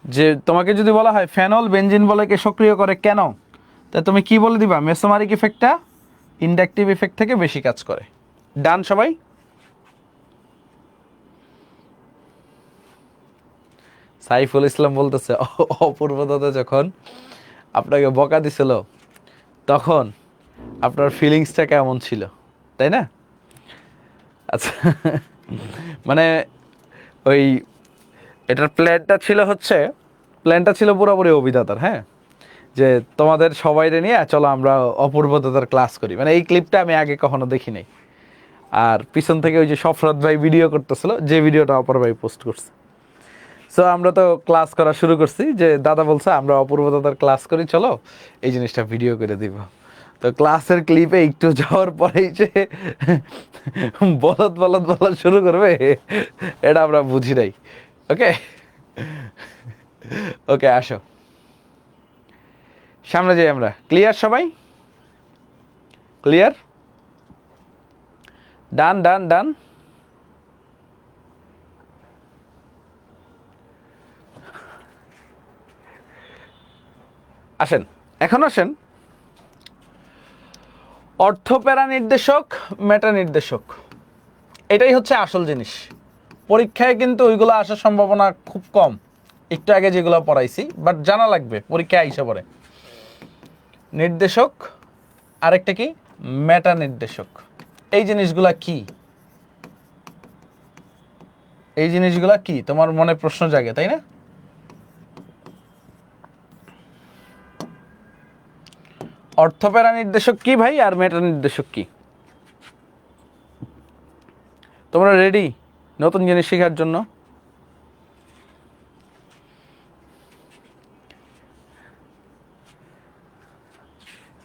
যে তোমাকে যদি বলা হয় ফেনল বেনজিন বলয়কে সক্রিয় করে কেন, তা তুমি কি বলে দিবা? মেসোমারিক ইফেক্টটা ইন্ডাকটিভ ইফেক্ট থেকে বেশি কাজ করে। ডান সবাই? সাইফুল ইসলাম বলতেছে অপূর্ব দাদা যখন আপনাকে বকা দিছিল তখন আপনার ফিলিংসটা কেমন ছিল, তাই না? আচ্ছা, মানে ওই এটার প্ল্যানটা ছিল পুরোপুরি অভিদাতার। হ্যাঁ, যে তোমাদের সবাইরে নিয়ে চলো আমরা অপূর্ব দাদার ক্লাস করি। মানে এই ক্লিপটা আমি আগে কখনো দেখি নাই। আর পিছন থেকে ওই যে সফরত ভাই ভিডিও করতেছিল, যে ভিডিওটা অপর ভাই পোস্ট করছে। সো আমরা তো ক্লাস করা শুরু করছি, যে দাদা বলছে আমরা অপূর্ব দাদার ক্লাস করি, চলো এই জিনিসটা ভিডিও করে দিব। তো ক্লাসের ক্লিপে একটু যাওয়ার পরেই যে বলদ বলদ বলা শুরু করবে, এটা আমরা বুঝি নাই। ওকে ওকে, আসো সামনে যাই আমরা। ক্লিয়ার সবাই? ক্লিয়ার? ডান ডান ডান। আসেন, এখন আসেন অর্থপ্যারা নির্দেশক, মেটা নির্দেশক, এটাই হচ্ছে আসল জিনিস। পরীক্ষায় কিন্তু ওইগুলো আসার সম্ভাবনা খুব কম, একটু আগে যেগুলো পড়াইছি, বাট জানা লাগবে পরীক্ষায় আইসা পড়ে। নির্দেশক, আরেকটা কি মেটা নির্দেশক। এই জিনিসগুলা কি, এই জিনিসগুলা কি তোমার মনে প্রশ্ন জাগে, তাই না? অর্থপ্যারা নির্দেশক কি ভাই, আর মেটা নির্দেশক কি? তোমরা রেডি নতুন জিনিস শেখার জন্য?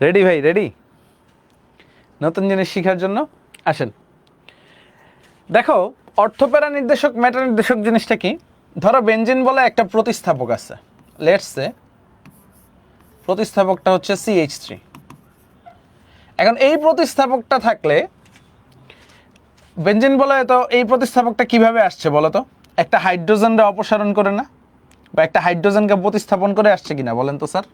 রেডি ভাই, রেডি নতুন জিনিস শেখার জন্য? আসেন দেখো, অর্থপ্যারা নির্দেশক, মেটা নির্দেশক জিনিসটা কি। ধরো বেনজিন বলে একটা প্রতিস্থাপক আছে, লেটস সে প্রতিস্থাপকটা হচ্ছে CH3। এখন এই প্রতিস্থাপকটা থাকলে, বেনজিন বলে তো এই প্রতিস্থাপকটা কিভাবে আসছে বলো তো? একটা হাইড্রোজেনকে অপসারণ করে না, বা একটা হাইড্রোজেনকে প্রতিস্থাপন করে আসছে কিনা বলেন তো স্যার?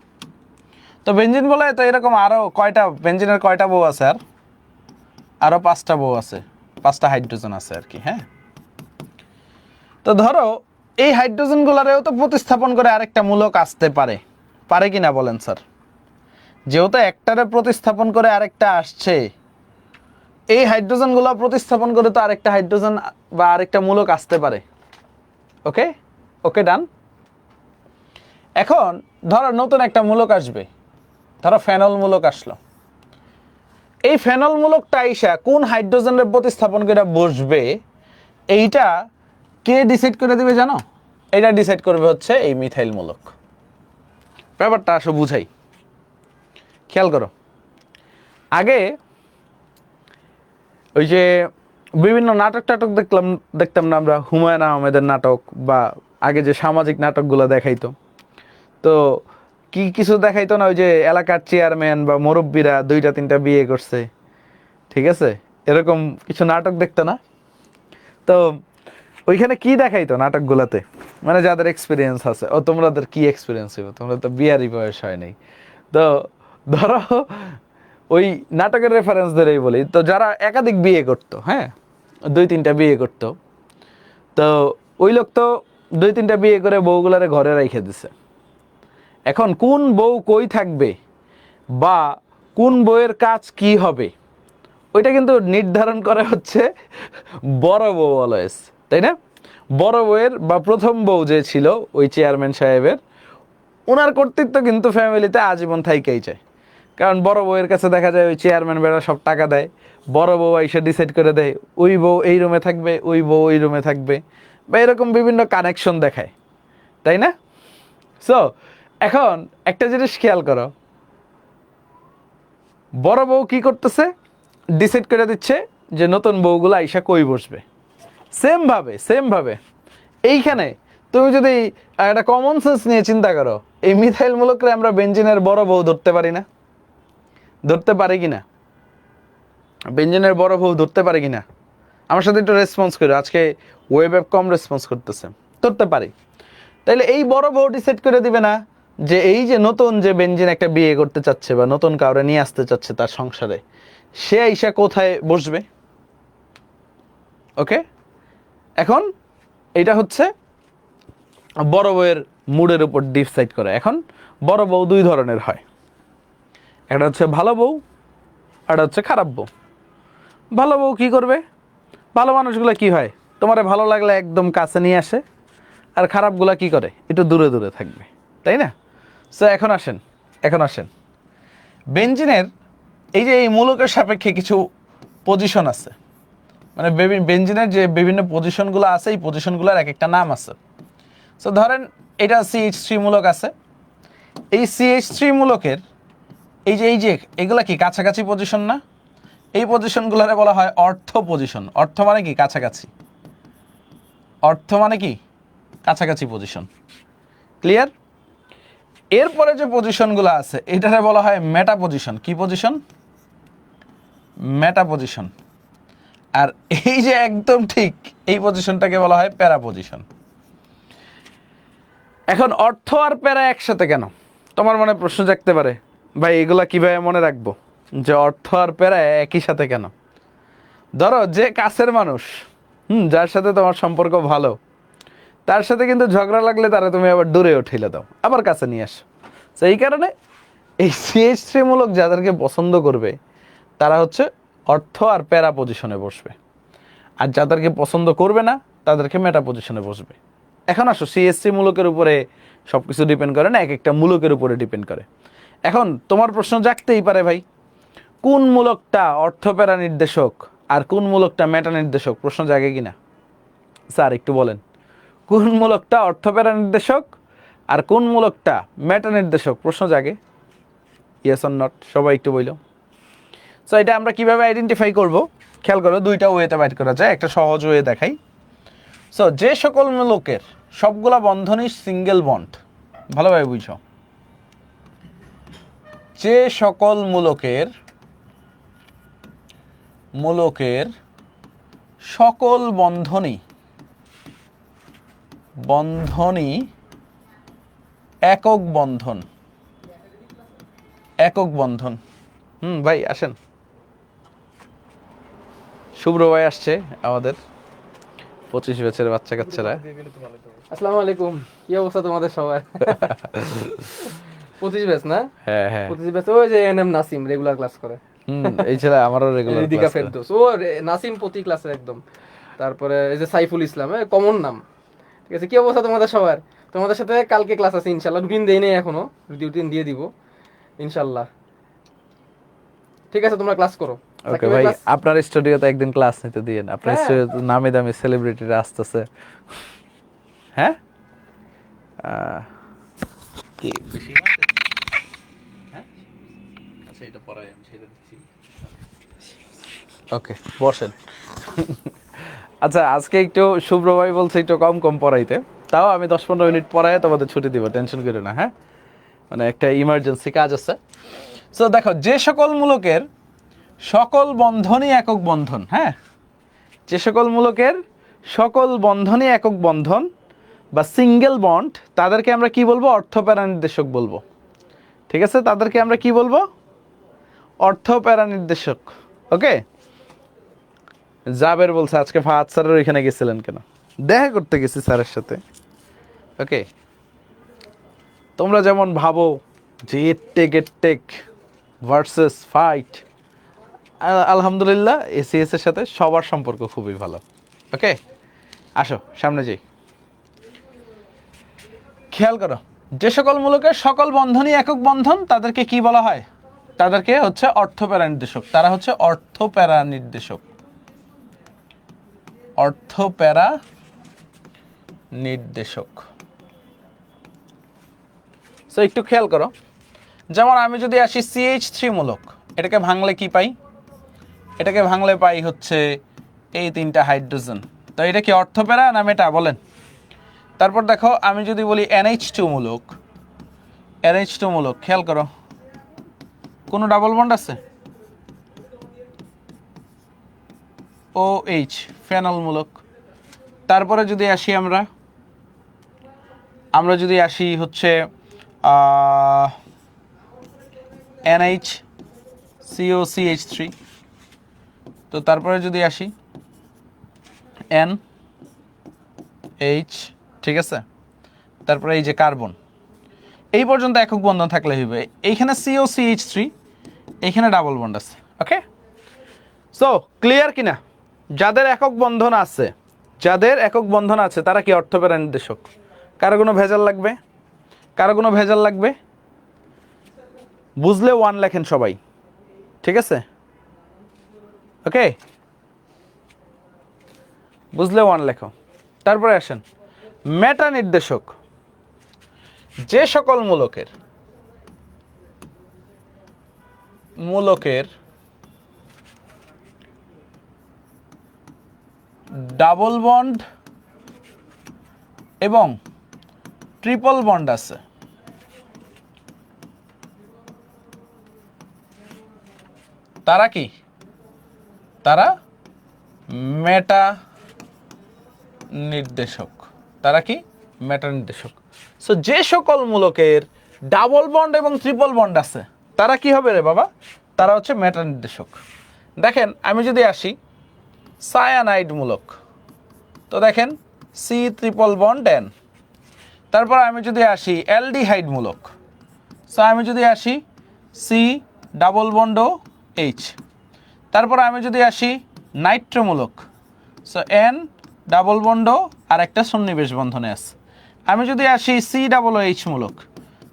তো বেনজিন বলে তো এরকম আরো কয়টা, বেনজিনের কয়টা বউ আছে? আর আরো 5টা বউ আছে, 5টা হাইড্রোজেন আছে আর কি। হ্যাঁ, তো ধরো এই হাইড্রোজেনগুলোরেও তো প্রতিস্থাপন করে আরেকটা মূলক আসতে পারে, পারে কিনা বলেন স্যার? যেহেতু একটারে প্রতিস্থাপন করে আরেকটা আসছে, এই হাইড্রোজেনগুলো প্রতিস্থাপন করে তো আরেকটা হাইড্রোজেন বা আরেকটা মূলক আসতে পারে। ওকে ওকে, ডান। এখন ধরো নতুন একটা মূলক আসবে, ধরো ফেনল মূলক আসলো। এই ফেনল মূলকটা আইসা কোন হাইড্রোজেনের প্রতিস্থাপন করে বসবে, এইটা কে ডিসাইড করে দিবে জানো? এটা ডিসাইড করবে হচ্ছে এই মিথাইল মূলক। ব্যাপারটা আসো বুঝাই, খেয়াল করো। আগে ওই যে বিভিন্ন নাটক টাটক দেখতাম না আমরা, হুমায়ুন আহমেদের নাটক, বা আগে যে সামাজিক নাটকগুলো দেখাইতো, তো কি কিছু দেখাইতো না, ওই যে এলাকার চেয়ারম্যান বা মুরব্বীরা 2টা 3টা বিয়ে করছে, ঠিক আছে, এরকম কিছু নাটক দেখতো না? তো ওইখানে কি দেখাইতো নাটকগুলাতে, মানে যাদের এক্সপিরিয়েন্স আছে, ও তোমাদের কি এক্সপিরিয়েন্স হইব, তোমরা তো বিয়ারই বয়স হয় নাই। তো ধরো ওই নাটকের রেফারেন্স ধরেই বলি, তো যারা একাধিক বিয়ে করতো, হ্যাঁ 2-3টা বিয়ে করতো, তো ওই লোক তো 2-3টা বিয়ে করে বউগুলারে ঘরে রেখে দিছে। এখন কোন বউ কই থাকবে বা কোন বউয়ের কাজ কি হবে, ওইটা কিন্তু নির্ধারণ করা হচ্ছে বড় বউ অলওয়েজ, তাই না? বড় বউয়ের বা প্রথম বউ যে ছিল ওই চেয়ারম্যান সাহেবের, ওনার কর্তৃত্ব কিন্তু ফ্যামিলিতে আজীবন থাইকেই যায়। কারণ বড় বউয়ের কাছে দেখা যায় ওই চেয়ারম্যান বেড়া সব টাকা দেয়, বড় বউ এসে ডিসাইড করে দেয় ওই বউ এই রুমে থাকবে, ওই বউ ওই রুমে থাকবে, বা এরকম বিভিন্ন কানেকশন দেখায়, তাই না? সো এখন একটা জিনিস খেয়াল করো, বড় বউ কি করতেছে, ডিসাইড করে দিচ্ছে যে নতুন বউগুলো আইসা কই বসবে। সেম ভাবে এইখানে তুমি যদি একটা কমন সেন্স নিয়ে চিন্তা করো, এই মিথাইল মূলকরে আমরা বেনজিনের বড় বউ ধরতে পারি না? ধরতে পারি কিনা? বেনজিনের বড় বউ ধরতে পারি কিনা? আমার সাথে একটু রেসপন্স করো, আজকে ওয়েব অ্যাপ কম রেসপন্স করতেছে। ধরতে পারি। তাইলে এই বড় বউ ডিসাইড করে দিবে না যে এই যে নতুন যে বেনজিন একটা বিয়ে করতে চাচ্ছে বা নতুন কাউরে নিয়ে আসতে চাচ্ছে তার সংসারে, সে আইসা কোথায় বসবে? ওকে, এখন এটা হচ্ছে বড় বউয়ের মুডের উপর ডিসাইড করে। এখন বড় বউ 2 ধরনের হয়, একটা হচ্ছে ভালো বউ, একটা হচ্ছে খারাপ বউ। ভালো বউ কি করবে? ভালো মানুষগুলো কি হয়, তোমারে ভালো লাগলে একদম কাছে নিয়ে আসে, আর খারাপগুলা কি করে, একটু দূরে দূরে থাকবে, তাই না? সো এখন আসেন বেনজিনের এই যে এই মূলকের সাপেক্ষে কিছু পজিশন আছে, মানে বেনজিনের যে বিভিন্ন পজিশনগুলো আছে, এই পজিশনগুলোর এক একটা নাম আছে। সো ধরেন এটা CH3 মূলক আছে, এই CH3 মূলকের এই যে এগুলা কি কাছাকাছি পজিশন না? এই পজিশনগুলোরে বলা হয় অর্থ পজিশন। অর্থ মানে কি? কাছাকাছি। অর্থ মানে কি? কাছাকাছি পজিশন। ক্লিয়ার? এরপরে যে পজিশনগুলো আছে এটারে বলা হয় মেটা পজিশন। কি পজিশন? মেটা পজিশন। আর এই যে একদম ঠিক এই পজিশনটাকে বলা হয় প্যারা পজিশন। এখন অর্থ আর প্যারা একসাথে কেন? তোমার মনে প্রশ্ন জাগতে পারে, ভাই এগুলা কিভাবে মনে রাখবো যে অর্থ আর প্যারা একই সাথে কেন? ধরো যে কাছের মানুষ, যার সাথে তোমার সম্পর্ক ভালো, তার সাথে কিন্তু ঝগড়া লাগলে তারা তুমি আবার দূরে ঠেলে দাও, আবার কাছে নিয়ে আসো। তো এই কারণে এই CH3 মূলক যাদেরকে পছন্দ করবে তারা হচ্ছে অর্থ আর প্যারা পজিশনে বসবে, আর যাদেরকে পছন্দ করবে না তাদেরকে মেটা পজিশনে বসবে। এখন আসো CH3 মূলকের উপরে সবকিছু ডিপেন্ড করে না, এক একটা মূলকের উপরে ডিপেন্ড করে। এখন তোমার প্রশ্ন জাগতেই পারে, ভাই কোন মূলকটা অর্থ প্যারা নির্দেশক আর কোন মূলকটা মেটা নির্দেশক? প্রশ্ন জাগে কিনা স্যার একটু বলেন, কোন মূলকটা অর্থ প্যারা নির্দেশক আর কোন মূলকটা মেটা নির্দেশক? প্রশ্ন জাগে? Yes or not? সবাই একটু বইল। সো এটা আমরা কিভাবে আইডেন্টিফাই করব? খেয়াল করো, দুইটা ওয়েতে বাইট করা যায়, একটা সহজ ওয়ে দেখাই। সো যে সকল মূলকের সবগুলা বন্ধনই সিঙ্গেল বন্ড, ভালোভাবে বুঝো, যে সকল মূলকের সকল বন্ধনই একক বন্ধন। ভাই আসেন, শুভ্র ভাই আসছে আমাদের 25 ব্যাচের বাচ্চা কাচ্চারা। আসসালামু আলাইকুম, কি অবস্থা তোমাদের সবার? 25 ব্যাচ না? হ্যাঁ হ্যাঁ 25 ব্যাচ, ওই যে এনএম নাসিম রেগুলার ক্লাস করে। এই ছেলে আমারও রেগুলার রিদিকা ফেরদৌস, ও নাসিম প্রতি ক্লাসে একদম। তারপরে এই যে সাইফুল ইসলাম, কমন নাম। ঠিক আছে, কি অবস্থা তোমাদের সবার? তোমাদের সাথে কালকে ক্লাস আছে ইনশাআল্লাহ, রুটিন দেই নাই এখনো, রুটিন দিয়ে দিব ইনশাআল্লাহ। ঠিক আছে, তোমরা ক্লাস করো। ওকে ভাই, আপনার স্টুডিওতে একদিন ক্লাস নিতে দিয়েন। আপনার স্টুডিওতে নামি দামি সেলিব্রিটিরা আসতেছে। হ্যাঁ কি বেশি হ্যাঁ? আচ্ছা এটা পরে আমি ছেড়ে দিচ্ছি। ওকে বসেন। আচ্ছা আজকে একটু শুভ্র ভাই বলছে একটু কম কম পড়াইতে, তাও আমি 10-15 মিনিট পড়ায় তোমাদের ছুটি দিব, টেনশন করো না। হ্যাঁ, মানে একটা ইমার্জেন্সি কাজ আছে। সো দেখো, যে সকল মূলকের সকল বন্ধনই একক বন্ধন, হ্যাঁ, যে সকল মূলকের সকল বন্ধনই একক বন্ধন বা সিঙ্গেল বন্ড, তাদেরকে আমরা কি বলবো? অর্থ প্যারা নির্দেশক বলবো। ঠিক আছে, তাদেরকে আমরা কি বলবো? অর্থ প্যারা নির্দেশক। ওকে, জাবের বলছে আজকে ফাহাদ স্যারের ওইখানে গেছিলেন কেন? দেখা করতে গেছি স্যারের সাথে। ওকে, তোমরা যেমন ভাবো যে টেক ভার্সেস ফাইট, আলহামদুলিল্লাহ এসিএস এর সাথে সবার সম্পর্ক খুবই ভালো। ওকে, আসো সামনে যাই। খেয়াল করো, যে সকল মূলকের সকল বন্ধনই একক বন্ধন তাদেরকে কি বলা হয়? তাদেরকে হচ্ছে অর্থ প্যারা নির্দেশক। তারা হচ্ছে অর্থ প্যারা নির্দেশক। অর্থ প্যারা নির্দেশক। সো একটু খেয়াল করো, যেমন আমি যদি আসি CH3 মূলক, এটাকে ভাঙলে কি পাই? এটাকে ভাঙলে পাই হচ্ছে এই 3টা হাইড্রোজেন। তো এটা কি অর্থ প্যারা না মেটা বলেন? তারপর দেখো, আমি যদি বলি NH2 মূলক, খেয়াল করো কোনো ডাবল বন্ড আছে? OH ফেনল মূলক। তারপরে যদি আসি আমরা যদি আসি হচ্ছে NHCOCH3, তো তারপরে যদি আসি NH, ঠিক আছে, তারপরে এই যে কার্বন, এই পর্যন্ত একক বন্ধন থাকলে হইবে। এইখানে COCH3, এইখানে ডাবল বন্ড আছে। ওকে, সো ক্লিয়ার কিনা? যাদের একক বন্ধন আছে তারা কি অর্থ প্যারা নির্দেশক? কারো কোনো ভেজাল লাগবে? বুঝলে 1 লেখেন সবাই, ঠিক আছে? ওকে, বুঝলে 1 লেখো। তারপরে আসেন, মেটা নির্দেশক যে সকল মূলকের ডাবল বন্ড এবং ট্রিপল বন্ড আছে, তারা কি? তারা মেটা নির্দেশক। তারা কি? মেটা নির্দেশক। সো যে সকল মূলকের ডাবল বন্ড এবং ট্রিপল বন্ড আছে তারা কি হবে রে বাবা? তারা হচ্ছে মেটা নির্দেশক। দেখেন আমি যদি আসি সায়ানাইড মূলক, তো দেখেন সি ট্রিপল বন্ড এন। তারপর আমি যদি আসি অ্যালডিহাইড মূলক, সো আমি যদি আসি C double bond O H. তারপর আমি যদি আসি নাইট্রোমূলক, সো এন ডাবল বন্ড আর একটা সন্নিবেশ বন্ধনে আছে। আমি যদি আসি সি ডাবল এইচ মূলক,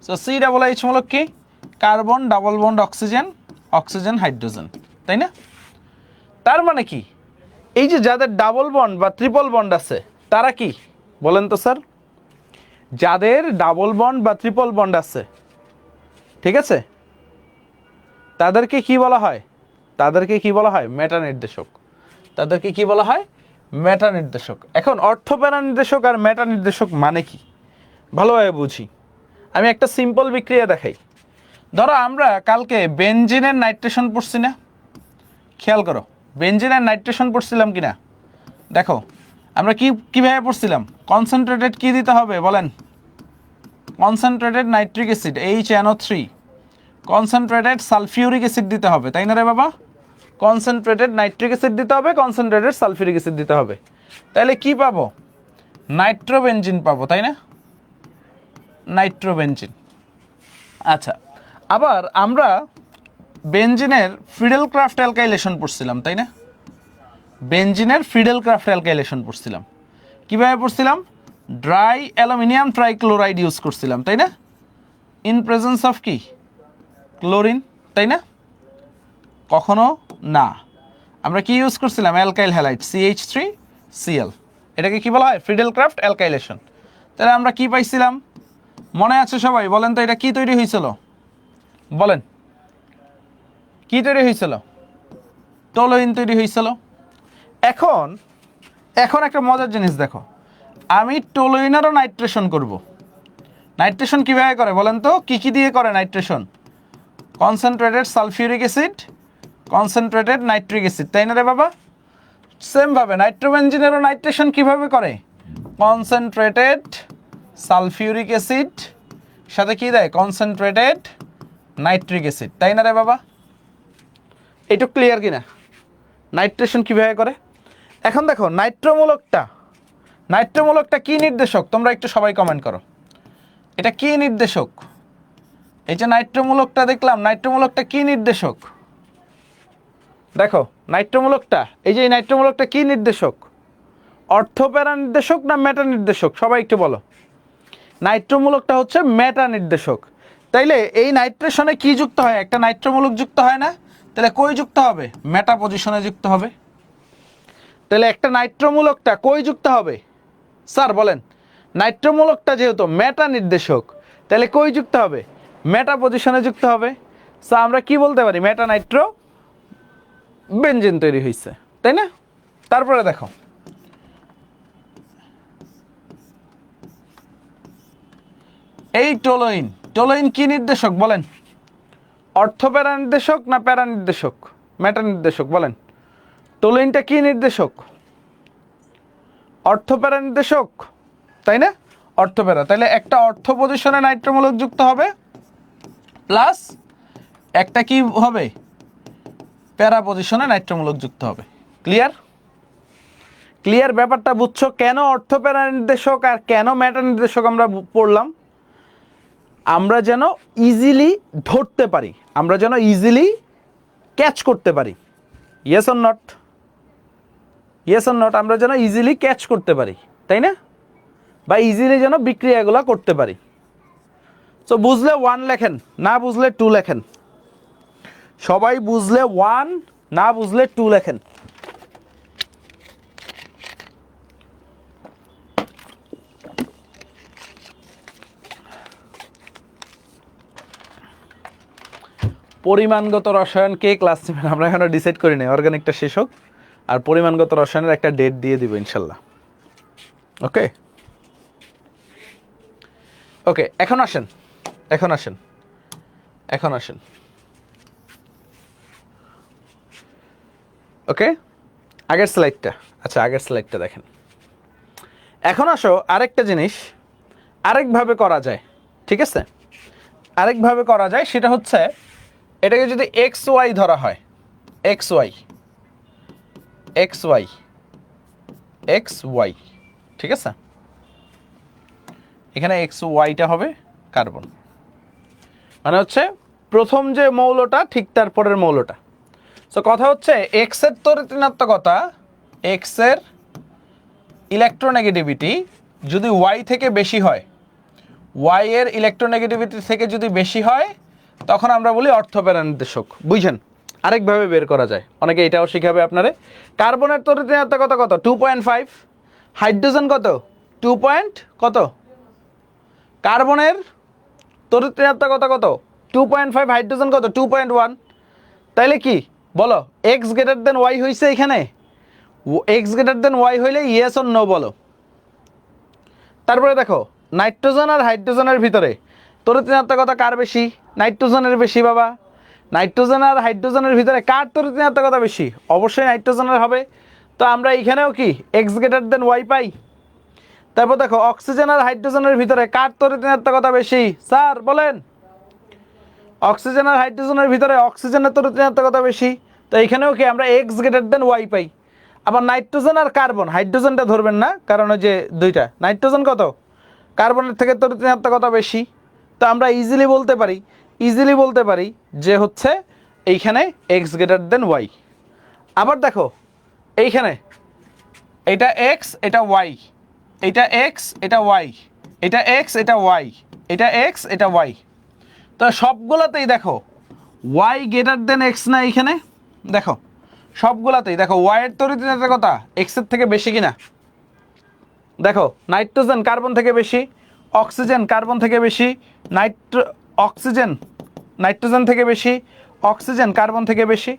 সো সি ডাবল এইচ মূলক কি? Carbon double bond oxygen, oxygen hydrogen, তাই না? তার মানে কি এই যে যাদের ডাবল বন্ড বা ট্রিপল বন্ড আছে তারা কি বলেন তো স্যার? যাদের ডাবল বন্ড বা ট্রিপল বন্ড আছে, ঠিক আছে, তাদেরকে কি বলা হয়? তাদেরকে কি বলা হয়? মেটা নির্দেশক। তাদেরকে কি বলা হয়? মেটা নির্দেশক। এখন অর্থপ্যারা নির্দেশক আর মেটা নির্দেশক মানে কি ভালোভাবে বুঝি। আমি একটা সিম্পল বিক্রিয়া দেখাই। ধরো আমরা কালকে বেনজিনের নাইট্রেশন পড়ছি না? খেয়াল করো, বেনজিনের নাইট্রেশন পড়ছিলাম কিনা দেখো। আমরা কিভাবে পড়ছিলাম? কনসেন্ট্রেটেড কি দিতে হবে বলেন? Concentrated nitric acid HNO3, concentrated sulphuric acid দিতে হবে, তাই না রে বাবা? কনসেন্ট্রেটেড নাইট্রিক অ্যাসিড দিতে হবে, কনসেন্ট্রেটেড সালফিউরিক অ্যাসিড দিতে হবে। তাহলে কি পাবো? নাইট্রোবেনজিন পাবো, তাই না? নাইট্রোবেনজিন। আচ্ছা, আবার আমরা বেনজিনের ফ্রিডেলক্রাফট অ্যালকাইলেশন পড়ছিলাম, তাই না? বেনজিনের ফ্রিডেলক্রাফট অ্যালকাইলেশন পড়ছিলাম। কিভাবে পড়ছিলাম? ড্রাই অ্যালুমিনিয়াম ট্রাইক্লোরাইড ইউজ করছিলাম, তাই না? ইন প্রেজেন্স অফ কি? ক্লোরিন, তাই না? কখনো না। আমরা কি ইউজ করছিলাম? Alkyl halide CH3Cl। এটাকে কি বলা হয়? ফ্রিডেলক্রাফট অ্যালকাইলেশন। তাহলে আমরা কি পাইছিলাম মনে আছে সবাই? বলেন তো এটা কি তৈরি হয়েছিল? বলেন কি তৈরি হয়েছিল? টলোইন তৈরি হয়েছিল। এখন এখন একটা মজার জিনিস দেখো, আমি টলোইনেরও নাইট্রেশন করব। নাইট্রেশন কিভাবে করে বলেন তো? কি কি দিয়ে করে nitration? Concentrated sulphuric acid, concentrated nitric acid, তাই না রে বাবা? সেম ভাবে নাইট্রোবেনজিনেরও নাইট্রেশন কিভাবে করে? কনসেন্ট্রেটেড সালফিউরিক অ্যাসিড সাথে কি দেয়? কনসেন্ট্রেটেড নাইট্রিক অ্যাসিড, তাই না রে বাবা? এইটু ক্লিয়ার কিনা নাইট্রেশন কিভাবে করে? এখন দেখো নাইট্রোমূলকটা কি নির্দেশক? তোমরা একটু সবাই কমেন্ট করো, এটা কি নির্দেশক? এই যে নাইট্রোমূলকটা দেখলাম, নাইট্রোমূলকটা কি নির্দেশক? দেখো নাইট্রোমূলকটা, এই যে নাইট্রোমূলকটা কি নির্দেশক? অর্থপ্যারা নির্দেশক না মেটা নির্দেশক? সবাই একটু বলো। নাইট্রোমূলকটা হচ্ছে মেটা নির্দেশক। তাইলে এই নাইট্রেশনে কি যুক্ত হয়? একটা নাইট্রোমূলক যুক্ত হয় না? তাহলে কই যুক্ত হবে? মেটা পজিশনে যুক্ত হবে। তাহলে একটা নাইট্রোমূলকটা কই যুক্ত হবে স্যার বলেন? নাইট্রোমূলকটা যেহেতু মেটা নির্দেশক, তাহলে কই যুক্ত হবে? মেটা পজিশনে যুক্ত হবে। সো আমরা কি বলতে পারি? মেটা নাইট্রো বেনজিন তৈরি হয়েছে, তাই না? তারপরে দেখো এই টলোইন কি নির্দেশক বলেন? অর্থপ্যারা নির্দেশক না প্যারা নির্দেশক? মেটা নির্দেশক বলেন। টলোইনটা কি নির্দেশক? অর্থপ্যারা নির্দেশক, তাই না? অর্থপ্যারা। তাহলে একটা অর্থ পজিশনে নাইট্রোমূলক যুক্ত হবে, প্লাস একটা কি হবে? প্যারা পজিশনে নাইট্রোমূলক যুক্ত হবে। ক্লিয়ার? ক্লিয়ার ব্যাপারটা বুঝছো? কেন অর্থপ্যারা নির্দেশক আর কেন মেটা নির্দেশক আমরা পড়লাম? আমরা যেন ইজিলি ধরতে পারি, আমরা যেন ইজিলি ক্যাচ করতে পারি। Yes or not? Yes or not? আমরা যেন ইজিলি ক্যাচ করতে পারি, তাই না? বা ইজিলি যেন বিক্রিয়াগুলো করতে পারি। সো বুঝলে 1 লেখেন, না বুঝলে 2 লেখেন। সবাই বুঝলে 1, না বুঝলে 2 লেখেন। পরিমাণগত রসায়ন কে ক্লাস নেবেন আমরা এখনো ডিসাইড করি নাই, অর্গানিকটা শেষ হোক, আর পরিমাণগত রসায়নের একটা ডেট দিয়ে দিব ইনশাল্লাহ। ওকে ওকে, এখন আসেন এখন আসেন এখন আসেন ওকে, আগের স্লাইডটা, আচ্ছা আগের স্লাইডটা দেখেন। এখন আসো আরেকটা জিনিস আরেকভাবে করা যায়, ঠিক আছে? আরেকভাবে করা যায়, সেটা হচ্ছে এটাকে যদি এক্স ওয়াই ধরা হয়, X Y X Y X Y, ঠিক আছে? এখানে এক্স ওয়াইটা হবে কার্বন, মানে হচ্ছে প্রথম যে মৌলটা ঠিক তারপরের মৌলটা। সো কথা হচ্ছে এক্স এর তড়িৎ ঋণাত্মকতা, এক্স এর ইলেকট্রোনেগেটিভিটি যদি ওয়াই থেকে বেশি হয়, ওয়াই এর ইলেকট্রোনেগেটিভিটি থেকে যদি বেশি হয়, তখন আমরা বলি অর্থপ্যারা নির্দেশক। বুঝছেন? আরেকভাবে বের করা যায়, অনেকে এটাও শিখাবে আপনারে। কার্বনের তড়িৎ ঋণাত্মকতা কত? 2.5। হাইড্রোজেন কত? 2 পয়েন্ট কত? কার্বনের তড়িৎ ঋণাত্মকতা কত? 2.5। হাইড্রোজেন কত? 2.1। তাইলে কি বলো, এক্স গ্রেটার দেন ওয়াই হয়েছে এখানে? এক্স গ্রেটার দেন ওয়াই হইলে ইয়েস অর নো বলো। তারপরে দেখো নাইট্রোজেন আর হাইড্রোজেনের ভিতরে তড়িৎ ঋণাত্মকতা কার বেশি? নাইট্রোজেনের বেশি বাবা। নাইট্রোজেন আর হাইড্রোজেনের ভিতরে কার তড়িৎ ঋণাত্মকতা বেশি? অবশ্যই নাইট্রোজেনের হবে। তো আমরা এখানেও কি x greater than y pi. তারপর দেখো অক্সিজেন আর হাইড্রোজেনের ভিতরে কার তড়িৎ ঋণাত্মকতা বেশি? স্যার বলেন। অক্সিজেন আর হাইড্রোজেনের ভিতরে অক্সিজেনের তড়িৎ ঋণাত্মকতা বেশি। তো এখানেও কি আমরা x greater than y pi. আবার নাইট্রোজেন আর কার্বন, হাইড্রোজেনটা ধরবেন না কারণ ওই যে দুইটা, নাইট্রোজেন কত? কার্বনের থেকে তড়িৎ ঋণাত্মকতা বেশি। তো আমরা ইজিলি বলতে পারি যে হচ্ছে এইখানে এক্স গ্রেটার দেন ওয়াই। আবার দেখো এইখানে এটা এক্স এটা ওয়াই, এটা এক্স এটা ওয়াই, এটা এক্স এটা ওয়াই, এটা এক্স এটা ওয়াই। তো সবগুলোতেই দেখো ওয়াই গ্রেটার দেন এক্স না? এইখানে দেখো সবগুলাতেই দেখো ওয়াই এর তড়িৎ ঋণাত্মকতা এক্স এর থেকে বেশি কিনা। দেখো নাইট্রোজেন কার্বন থেকে বেশি, অক্সিজেন কার্বন থেকে বেশি, অক্সিজেন নাইট্রোজেন থেকে বেশি, অক্সিজেন কার্বন থেকে বেশি।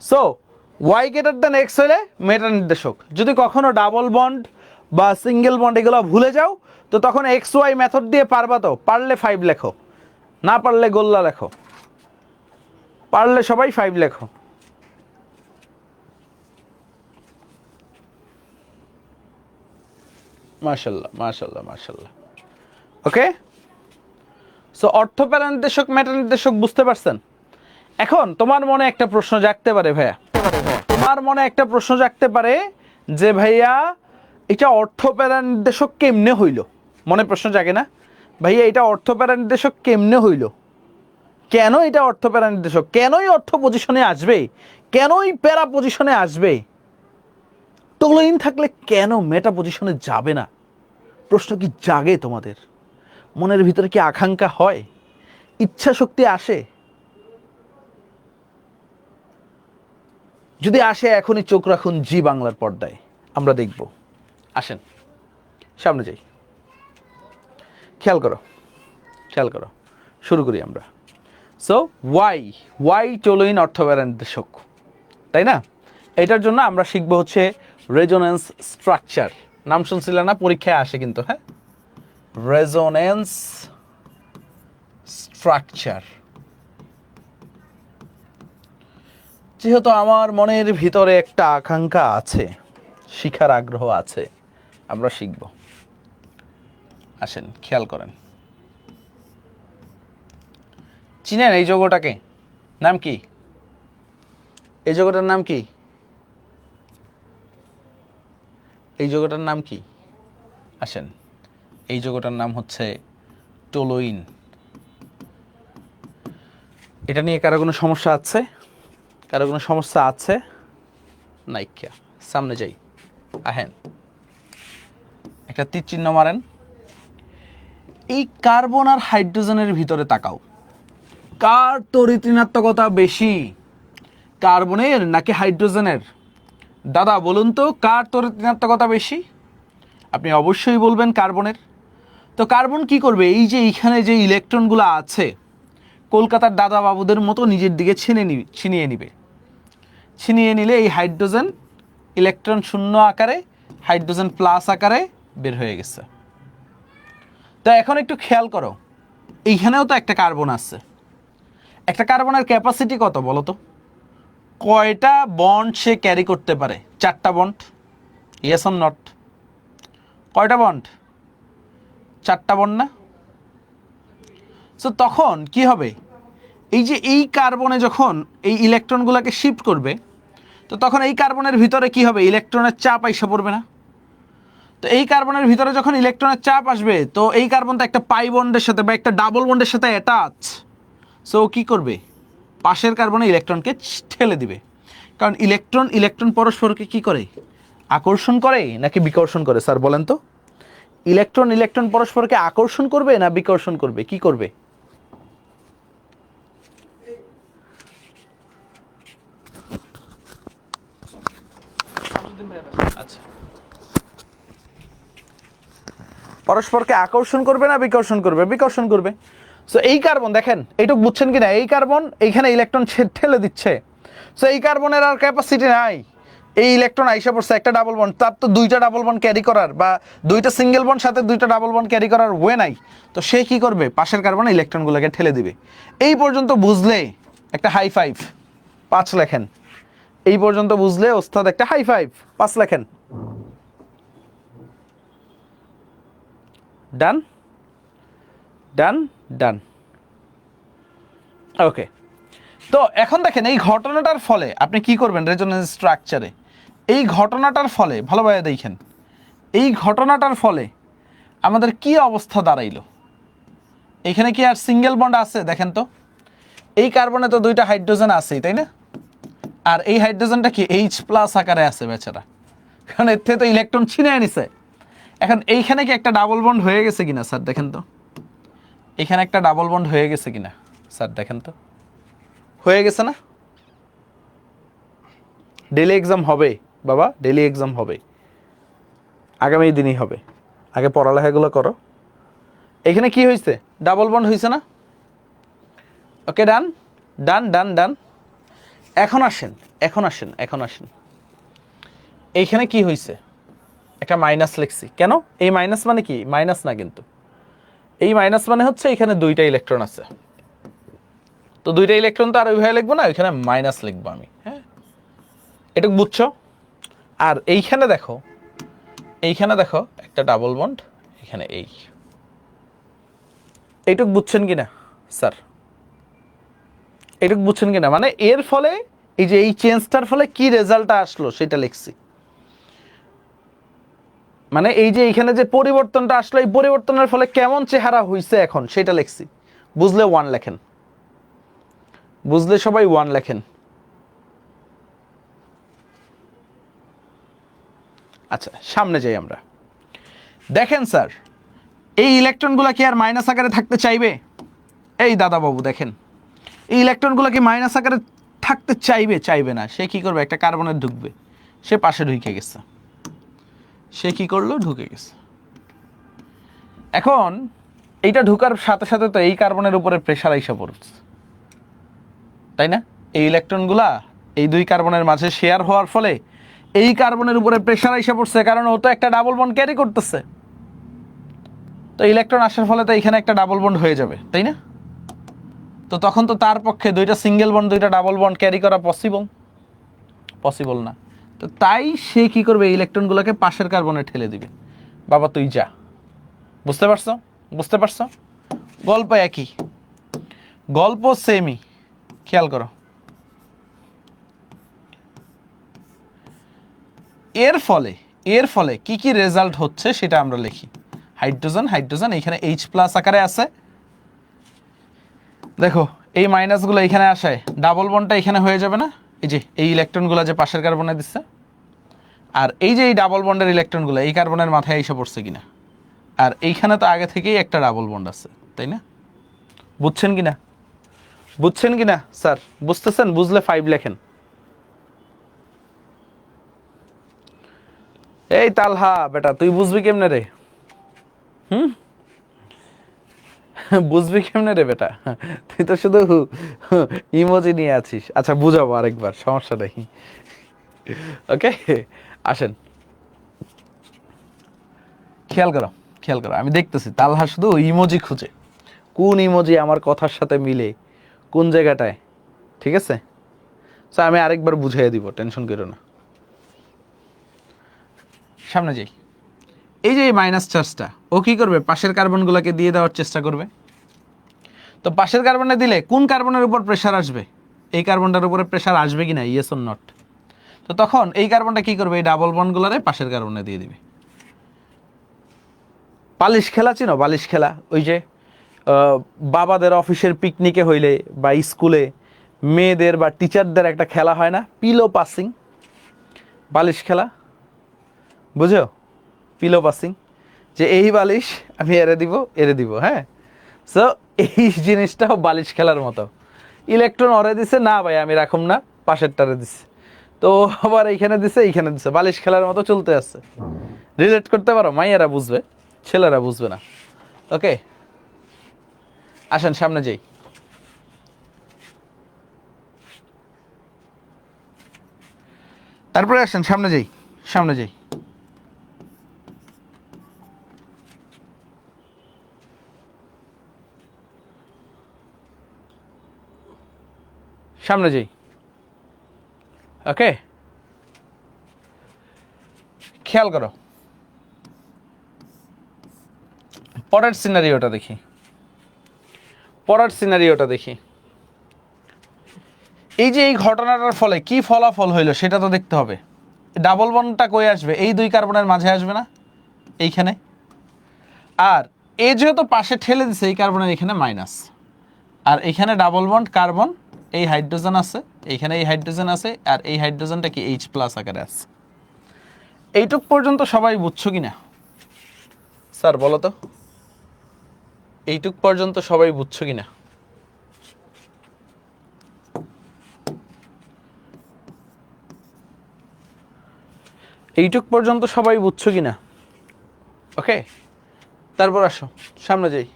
So Y greater than X হলে মেটা নির্দেশক। যদি কখনো ডাবল বন্ড বা সিঙ্গেল বন্ড এগুলো ভুলে যাও, তো তখন এক্স ওয়াই মেথড দিয়ে পারবা তো? পারলে 5 লেখো, না পারলে গোল্লা লেখো, পারলে সবাই 5 লেখো। মাশাল্লাহ মাশাল্লাহ মাশাল্লাহ। ওকে, সো অর্থপ্যারা নির্দেশক মেটা নির্দেশক বুঝতে পারছেন? এখন তোমার মনে একটা প্রশ্ন জাগতে পারে ভাইয়া, তোমার মনে একটা প্রশ্ন জাগতে পারে যে ভাইয়া এটা অর্থপ্যারা নির্দেশক কেমনে হইল? মনে প্রশ্ন জাগে না ভাইয়া, এটা অর্থপ্যারা নির্দেশক কেমনে হইল? কেন এটা অর্থপ্যারা নির্দেশক? কেনই অর্থ পজিশনে আসবে? কেনই প্যারা পজিশনে আসবে? টোলোইন থাকলে কেন মেটা পজিশনে যাবে না? প্রশ্ন কি জাগে তোমাদের মনের ভিতরে? কি আকাঙ্ক্ষা হয়? ইচ্ছা শক্তি আসে? যদি আসে এখনই চোখ রাখুন জি বাংলার পর্দায়, আমরা দেখব। আসেন সামনে যাই, খেয়াল করো, শুরু করি আমরা। সো ওয়াই টোলোইন অর্থপ্যারা নির্দেশক, তাই না? এটার জন্য আমরা শিখব হচ্ছে রেজোনেন্স স্ট্রাকচার। নাম শুনছিল না? পরীক্ষায় আসে কিন্তু। হ্যাঁ, রেজোনেন্স স্ট্রাকচার। যেহেতু আমার মনের ভিতরে একটা আকাঙ্ক্ষা আছে, শিখার আগ্রহ আছে, আমরা শিখব। আসেন খেয়াল করেন, চিনেন এই যৌগটাকে? নাম কি? এই যৌগটার নাম কি? এই যৌগটার নাম কি? আসেন, এই যৌগটার নাম হচ্ছে টোলোইন। এটা নিয়ে কারো কোনো সমস্যা আছে? কারো কোনো সমস্যা আছে? নাইকা, সামনে যাই। আহেন, একটা তীর চিহ্ন মারেন। এই কার্বন আর হাইড্রোজেনের ভিতরে তাকাও, কার তড়িৎ ঋণাত্মকতা বেশি? কার্বনের নাকি হাইড্রোজেনের? দাদা বলুন তো, কার তড়িৎ ঋণাত্মকতা বেশি? আপনি অবশ্যই বলবেন কার্বনের। তো কার্বন কি করবে? এই যে এইখানে যে ইলেকট্রনগুলো আছে, কলকাতার দাদা বাবুদের মতো নিজের দিকে ছিনিয়ে নিবে। ছিনিয়ে নিলে এই হাইড্রোজেন ইলেকট্রন শূন্য আকারে, হাইড্রোজেন প্লাস আকারে বের হয়ে গেছে। তো এখন একটু খেয়াল করো, এইখানেও তো একটা কার্বন আছে। একটা কার্বনের ক্যাপাসিটি কত বলো তো? কয়টা বন্ড সে ক্যারি করতে পারে? 4টা বন্ড। Yes or not? কয়টা বন্ড? 4টা বন্ড না? সো তখন কি হবে, এই যে এই কার্বনে যখন এই ইলেকট্রনগুলোকে শিফট করবে, তো তখন এই কার্বনের ভিতরে কি হবে, ইলেকট্রনের চাপ আইসা পড়বে না? তো এই কার্বনের ভিতরে যখন ইলেকট্রনের চাপ আসবে, তো এই কার্বন তো একটা পাই বন্ডের সাথে বা একটা ডাবল বন্ডের সাথে অ্যাটাচ। সো কি করবে, পাশের কার্বনে ইলেকট্রনকে ঠেলে দিবে। কারণ ইলেকট্রন পরস্পরকে কি করে, আকর্ষণ করে নাকি বিকর্ষণ করে? স্যার বলেন তো, ইলেকট্রন পরস্পরকে আকর্ষণ করবে না বিকর্ষণ করবে? কি করবে? আচ্ছা, পরস্পরকে আকর্ষণ করবে না বিকর্ষণ করবে? বিকর্ষণ করবে। সো এই কার্বন দেখেন, এইটুকু বুঝছেন কিনা, এই কার্বন এইখানে ইলেকট্রন ঠেলে দিচ্ছে। সো এই কার্বনের আর ক্যাপাসিটি নাই। এই ইলেকট্রন আইসা পড়ছে একটা ডাবল বন্ড, তার তো 2টা ডাবল বন্ড ক্যারি করার বা 2টা সিঙ্গেল বন্ড সাথে 2টা ডাবল বন্ড ক্যারি করার ওয়ে নাই। তো সে কি করবে, পাশের কার্বনে ইলেকট্রনগুলোকে ঠেলে দিবে। এই পর্যন্ত বুঝলে একটা হাই ফাইভ 5 লেখেন। এই পর্যন্ত বুঝলে ওস্তাদ একটা হাই ফাইভ 5 লেখেন। ডান ডান ডান। ওকে, তো এখন দেখেন এই ঘটনাটার ফলে আপনি কি করবেন রেজোনেন্স স্ট্রাকচারে। এই ঘটনাটার ফলে ভালোভাবে দেখেন, এই ঘটনাটার ফলে আমাদের কি অবস্থা দাঁড়াইলো। এখানে কি আর সিঙ্গেল বন্ড আছে? দেখেন তো, এই কার্বনে তো 2টা হাইড্রোজেন আছেই, তাই না? আর এই হাইড্রোজেনটা কি এইচ প্লাস আকারে আছে বেচারা, কারণ এর থেকে তো ইলেকট্রন ছিনে নিছে। এখন এইখানে কি একটা ডাবল বন্ড হয়ে গেছে কিনা স্যার দেখেন তো, এখানে একটা ডাবল বন্ড হয়ে গেছে কিনা স্যার দেখেন তো, হয়ে গেছে না? ডেলি এক্সাম হবে বাবা, ডেলি এক্সাম হবে, আগামী দিনই হবে। আগে পড়ালেখাগুলো করো। এখানে কি হয়েছে, ডাবল বন্ড হয়েছে না? ওকে, ডান ডান ডান ডান। এখন আসেন, এইখানে কি হয়েছে, একটা মাইনাস লিখছি কেন? এই মাইনাস মানে কি, মাইনাস না কিন্তু, এই মাইনাস মানে হচ্ছে এখানে 2টা ইলেকট্রন আছে। তো 2টা ইলেকট্রন তো আর ওইভাবে লিখবো না, ওইখানে মাইনাস লিখবো আমি। হ্যাঁ, এটুকু বুঝছো? আর এইখানে দেখো একটা ডাবল বন্ড এখানে। এইটুক বুঝছেন কিনা স্যার? এইটুক বুঝছেন কিনা? মানে এর ফলে এই যে এই চেঞ্জটার ফলে কি রেজাল্টটা আসলো সেটা লিখছি। মানে এই যে এইখানে যে পরিবর্তনটা আসলো, এই পরিবর্তনের ফলে কেমন চেহারা হইছে এখন সেটা লিখছি। বুঝলে 1 লেখেন, বুঝলে সবাই 1 লেখেন। আচ্ছা, সামনে যাই আমরা। দেখেন স্যার, এই ইলেকট্রনগুলো কি আর মাইনাস আকারে থাকতে চাইবে? এই দাদা বাবু দেখেন, এই ইলেকট্রনগুলো কি মাইনাস আকারে থাকতে চাইবে? চাইবে না। সে কি করবে, একটা কার্বনের ঢুকবে, সে পাশে ঢুকে গেছে। সে কি করলো, ঢুকে গেছে। এখন এইটা ঢুকার সাথে সাথে তো এই কার্বনের উপরে প্রেশার আইসা পড়ছে, তাই না? এই ইলেকট্রনগুলা এই 2 কার্বনের মাঝে শেয়ার হওয়ার ফলে এই কার্বনের উপরে প্রেশার আইসা পড়ছে, কারণ ও তো একটা ডাবল বন্ড ক্যারি করতেছে। তো ইলেকট্রন আসার ফলে তো এখানে একটা ডাবল বন্ড হয়ে যাবে, তাই না? তো তখন তো তার পক্ষে 2টা সিঙ্গেল বন্ড 2টা ডাবল বন্ড ক্যারি করা পসিবল না। তো তাই সে কি করবে, ইলেকট্রনগুলোকে পাশের কার্বনে ঠেলে দিবে। বাবা তুই যা। বুঝতে পারছো? গল্প একই, গল্প সেমই। খেয়াল করো, এর ফলে কি রেজাল্ট হচ্ছে সেটা আমরা লিখি। হাইড্রোজেন এখানে এইচ প্লাস আকারে আছে। দেখো এই মাইনাসগুলো এখানে আসে, ডাবল বন্ডটা এখানে হয়ে যাবে না? এই যে এই ইলেকট্রনগুলো যে পাশের কার্বনে দিচ্ছে, আর এই যে এই ডাবল বন্ডের ইলেকট্রনগুলো এই কার্বনের মাথায় এসে পড়ছে কিনা? আর এইখানে তো আগে থেকেই একটা ডাবল বন্ড আছে, তাই না? বুঝছেন কিনা স্যার? বুঝতেছেন? বুঝলে 5 লেখেন। এই তালহা বেটা, তুই বুঝবি কেমনে রে? বুঝবি কেমনে রে বেটা, তুই তো শুধু ইমোজি নিয়ে আছিস। আচ্ছা বুঝাবো আরেকবার, সমস্যা নেই। ওকে, আসেন, খেয়াল করো, খেয়াল করো, আমি দেখতেছি তালহা শুধু ইমোজি খুঁজে, কোন ইমোজি আমার কথার সাথে মিলে, কোন জায়গাটায়। ঠিক আছে, তো আমি আরেকবার বুঝিয়ে দিব, টেনশন করো না। সামনে যাই, এই যে এই মাইনাস চার্জটা ও কি করবে, পাশের কার্বনগুলোকে দিয়ে দেওয়ার চেষ্টা করবে। তো পাশের কার্বনে দিলে কোন কার্বনের উপর প্রেশার আসবে, এই কার্বনটার উপরে প্রেশার আসবে কি না, ইয়েস অর নট। তো তখন এই কার্বনটা কি করবে, এই ডাবল বন্ডগুলোরে পাশের কার্বনে দিয়ে দিবে। বালিশ খেলা চিনো, বালিশ খেলা, ওই যে বাবাদের অফিসের পিকনিকে হইলে বা স্কুলে মেয়েদের বা টিচারদের একটা খেলা হয় না, পিলো পাসিং, বালিশ খেলা, বুঝো, পিলো পাসিং, যে এই বালিশ আমি এরে দিব, হ্যাঁ। সো এই জিনিসটাও বালিশ খেলার মতো, ইলেকট্রন অরে দিছে না ভাই আমি রাখুম না, পাশেরটারে দিছে, তো আবার এইখানে দিছে, বালিশ খেলার মতো চলতে আছে। রিলেট করতে পারো, মাইয়ারা বুঝবে, ছেলেরা বুঝবে না। ওকে, আসেন সামনে যাই। তারপরে আসেন সামনে যাই, সামনে যাই। সামনে যাই। ওকে, খেয়াল করো, পরের সিনারিওটা দেখি, পরের সিনারিওটা দেখি। এই যে এই ঘটনাটার ফলে কি ফলাফল হইলো সেটা তো দেখতে হবে। ডাবল বন্ডটা কই আসবে, এই দুই কার্বনের মাঝে আসবে না, এইখানে। আর এই যেহেতু পাশে ঠেলে দিছে, এই কার্বনের এখানে মাইনাস, আর এখানে ডাবল বন্ড কার্বন, এই হাইড্রোজেন আছে, এইখানে এই হাইড্রোজেন আছে, আর এই হাইড্রোজেনটা কি এইচ প্লাস আকারে আছে। এইটুক পর্যন্ত সবাই বুঝছো কি না স্যার, বলো তো, এইটুক পর্যন্ত সবাই বুঝছো কি না? এইটুক পর্যন্ত সবাই বুঝছো কি না? ওকে, তারপর আসো সামনে যাই।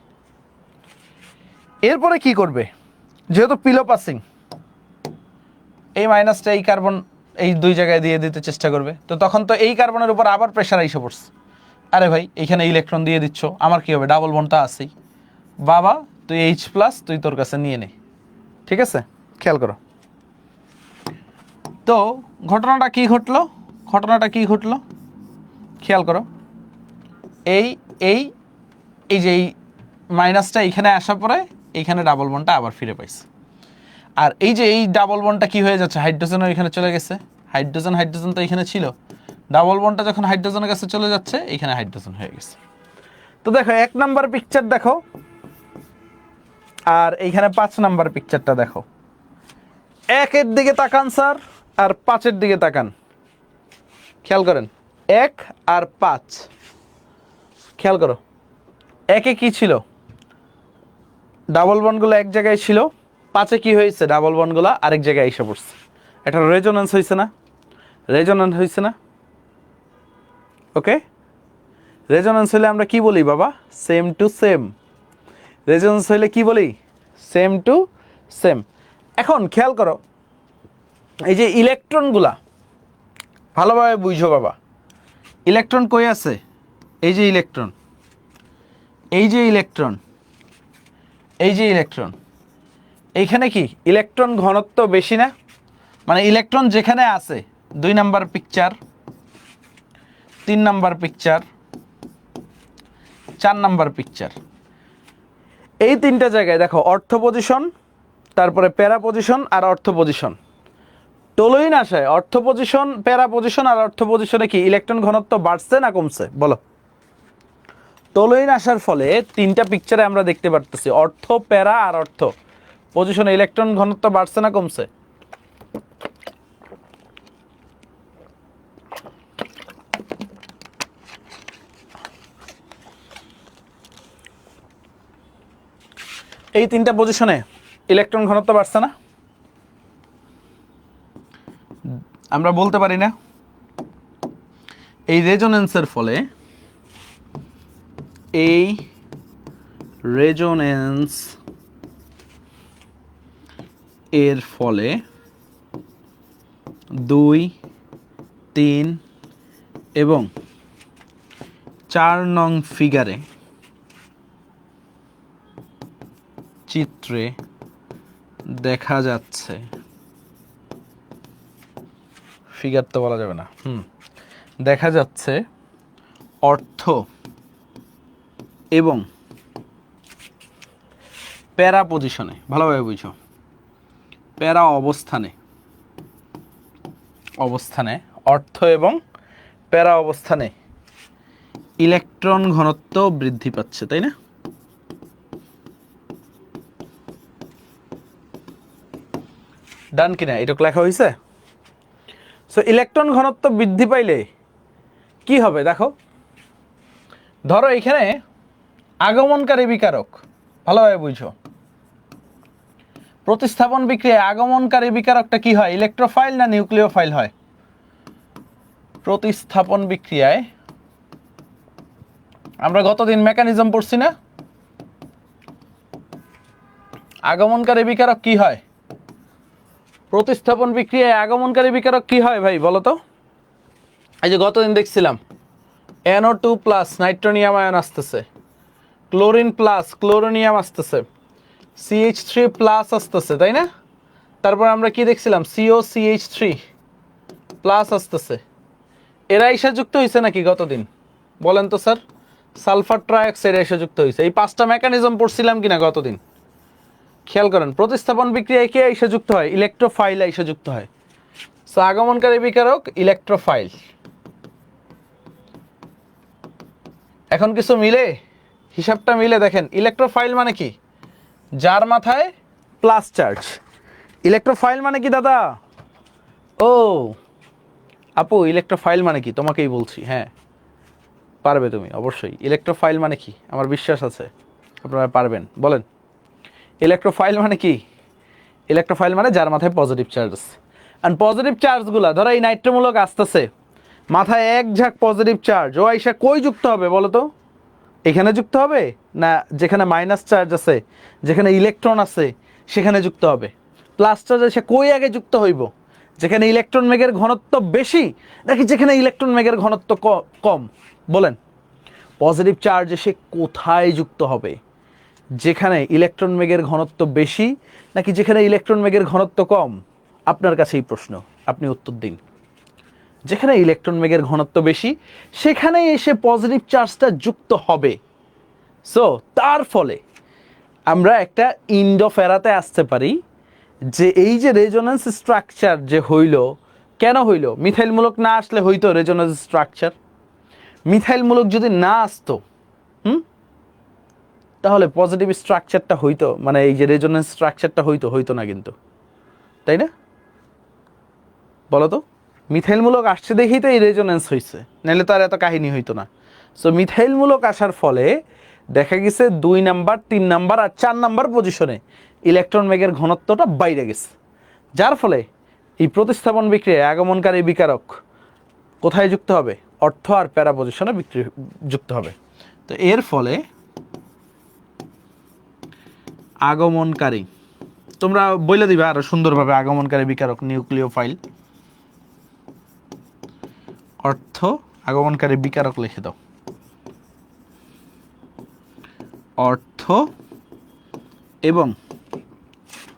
এরপরে কি করবে, যেহেতু পিলো পাসিং, এই মাইনাসটা এই কার্বন এই দুই জায়গায় দিয়ে দিতে চেষ্টা করবে, তো তখন তো এই কার্বনের উপর আবার প্রেশার এসে পড়ছে। আরে ভাই এইখানে ইলেকট্রন দিয়ে দিচ্ছ, আমার কি হবে, ডাবল বন্ডটা আছেই, বাবা তুই এইচ প্লাস তুই তোর কাছে নিয়ে নে। ঠিক আছে, খেয়াল করো তো ঘটনাটা কি ঘটলো, ঘটনাটা কি ঘটলো খেয়াল করো। এই এই এই যে এই মাইনাসটা এইখানে আসার পরে এইখানে ডাবল বন্ডটা আবার ফিরে পাইছে। আর এই যে এই ডাবল বন্ডটা কি হয়ে যাচ্ছে, হাইড্রোজেনও এখানে চলে গেছে, হাইড্রোজেন হাইড্রোজেন তো এখানে ছিল, ডাবল বন্ডটা যখন হাইড্রোজেনের কাছে চলে যাচ্ছে এখানে হাইড্রোজেন হয়ে গেছে। তো দেখো 1 নাম্বার পিকচার দেখো, আর এইখানে 5 নাম্বার পিকচারটা দেখো। 1-এর দিকে তাকান স্যার, আর 5-এর দিকে তাকান, খেয়াল করেন, 1 আর 5, খেয়াল করো। 1-এ কি ছিল, ডাবল বন্ডগুলো এক জায়গায় ছিল, 5-এ কি হয়েছে, ডাবল বন্ডগুলো আরেক জায়গায় এসে পড়ছে। এটা রেজোনেন্স হয়েছে না, রেজোনেন্স হয়েছে না? ওকে, রেজোনেন্স হলে আমরা কি বলি বাবা, সেম টু সেম। রেজোনেন্স হলে কি বলি, সেম টু সেম। এখন খেয়াল করো, এই যে ইলেকট্রনগুলা ভালোভাবে বুঝো বাবা, ইলেকট্রন কই আছে, এই যে ইলেকট্রন, এই যে ইলেকট্রন, এই যে ইলেকট্রন, এইখানে কি ইলেকট্রন ঘনত্ব বেশি না, মানে ইলেকট্রন যেখানে আছে, 2 number picture, 3 number picture, 4 number picture, এই 3টা জায়গায় দেখো অর্থ পজিশন, তারপরে প্যারা পজিশন আর অর্থ পজিশন। টলোইন আসায় অর্থ পজিশন, প্যারা পজিশন আর অর্থ পজিশনে কি ইলেকট্রন ঘনত্ব বাড়ছে না কমছে বলো? টলোইন আসার ফলে 3টা পিকচারে আমরা দেখতে পারতেছি অর্থ, প্যারা আর অর্থ পজিশনে ইলেকট্রন ঘনত্ব বাড়ছে না কমছে? এই 3টা পজিশনে ইলেকট্রন ঘনত্ব বাড়ছে না? আমরা বলতে পারি না এই রেজোনেন্সের ফলে এই রেজোনেন্স এর ফলে 2, 3 এবং 4 নং ফিগারে চিত্রে দেখা যাচ্ছে, ফিগার তো বলা যাবে না, দেখা যাচ্ছে অর্থ এবং প্যারা পজিশনে, ভালোভাবে বুঝো, প্যারা অবস্থানে অর্থ এবং প্যারা অবস্থানে ইলেকট্রন ঘনত্ব বৃদ্ধি পাচ্ছে, তাই না? ডান কিনা? এটুকু লেখা হয়েছে। সো ইলেকট্রন ঘনত্ব বৃদ্ধি পাইলে কি হবে দেখো, ধরো এখানে আগমনকারী বিকারক, ভালোভাবে বুঝো, প্রতিস্থাপন বিক্রিয়ায় আগমনকারী বিকারকটা কি হয়, ইলেকট্রোফাইল না নিউক্লিওফাইল হয়? প্রতিস্থাপন বিক্রিয়ায় আমরা গতদিন মেকানিজম পড়ছি না, আগমনকারী বিকারক কি হয়? প্রতিস্থাপন বিক্রিয়ায় আগমনকারী বিকারক কি হয় ভাই বলো তো? এই যে গতদিন দেখছিলাম NO2 প্লাস নাইট্রোনিয়াম আয়ন আসতেছে, ক্লোরিন প্লাস ক্লোরোনিয়াম আসতেছে, CH3 প্লাস আসতেছে, তাই না? তারপর আমরা কি দেখছিলাম, COCH3 প্লাস আসতেছে। এরা এসে যুক্ত হয়েছে নাকি গতদিন? বলেন তো স্যার। সালফার ট্রাইঅক্সাইড এসে যুক্ত হয়েছে। এই 5টা মেকানিজম পড়ছিলাম কিনা গতদিন? খেয়াল করেন, প্রতিস্থাপন বিক্রিয়ায় কে এসে যুক্ত হয়? ইলেকট্রোফাইল এসে যুক্ত হয়। সো আগমনকারী বিকারক ইলেকট্রোফাইল। এখন কিছু মিলে, হিসাবটা মিলে দেখেন, ইলেকট্রোফাইল মানে কি? যার মাথায় প্লাস চার্জ। ইলেকট্রোফাইল মানে কি দাদা? ও আপু, ইলেকট্রোফাইল মানে কি তোমাকেই বলছি। হ্যাঁ পারবে তুমি অবশ্যই। ইলেকট্রোফাইল মানে কি আমার বিশ্বাস আছে আপনারা পারবেন। বলেন ইলেকট্রোফাইল মানে কি? ইলেকট্রোফাইল মানে যার মাথায় পজিটিভ চার্জ। আর পজিটিভ চার্জগুলা ধরো এই নাইট্রোমূলক আসতেছে, মাথায় এক ঝাঁক পজিটিভ চার্জ, ও আইসা কই যুক্ত হবে বলো তো? এখানে যুক্ত হবে না যেখানে মাইনাস চার্জ আছে, যেখানে ইলেকট্রন আছে সেখানে যুক্ত হবে? প্লাস চার্জ এসে কই আগে যুক্ত হইব? যেখানে ইলেকট্রন মেঘের ঘনত্ব বেশি নাকি যেখানে ইলেকট্রন মেঘের ঘনত্ব কম? বলেন পজিটিভ চার্জ এসে কোথায় যুক্ত হবে? যেখানে ইলেকট্রন মেঘের ঘনত্ব বেশি নাকি যেখানে ইলেকট্রন মেঘের ঘনত্ব কম? আপনার কাছেই প্রশ্ন, আপনি উত্তর দিন। যেখানে ইলেকট্রন মেঘের ঘনত্ব বেশি সেখানেই এসে পজিটিভ চার্জটা যুক্ত হবে। সো তার ফলে আমরা একটা ইন্ডোফেরাতে আসতে পারি যে এই যে রেজোনেন্স স্ট্রাকচার যে হইল, কেন হইল? মিথাইলমূলক না আসলে হইতো রেজোনেন্স স্ট্রাকচার। মিথাইলমূলক যদি না আসতো তাহলে পজিটিভ স্ট্রাকচারটা হইতো, মানে এই যে রেজোনেন্স স্ট্রাকচারটা হইতো না কিন্তু, তাই না? বলো তো, মিথাইলমূলক আসছে দেখেই তো এই রেজোনেন্স হয়েছে, নাহলে তো আর এত কাহিনী হইতো না। সো মিথাইলমূলক আসার ফলে দেখা গেছে 2 নাম্বার 3 নাম্বার আর 4 নাম্বার পজিশনে ইলেকট্রন মেঘের ঘনত্বটা বাইরে গেছে, যার ফলে এই প্রতিস্থাপন বিক্রিয়ায় আগমনকারী বিকারক কোথায় যুক্ত হবে? অর্থ আর প্যারা পজিশনে যুক্ত হবে। তো এর ফলে আগমনকারী, তোমরা বলে দিবে আরো সুন্দরভাবে, আগমনকারী বিকারক নিউক্লিওফাইল, অর্থ আগমনকারী বিকারক লিখে দাও, অর্থ এবং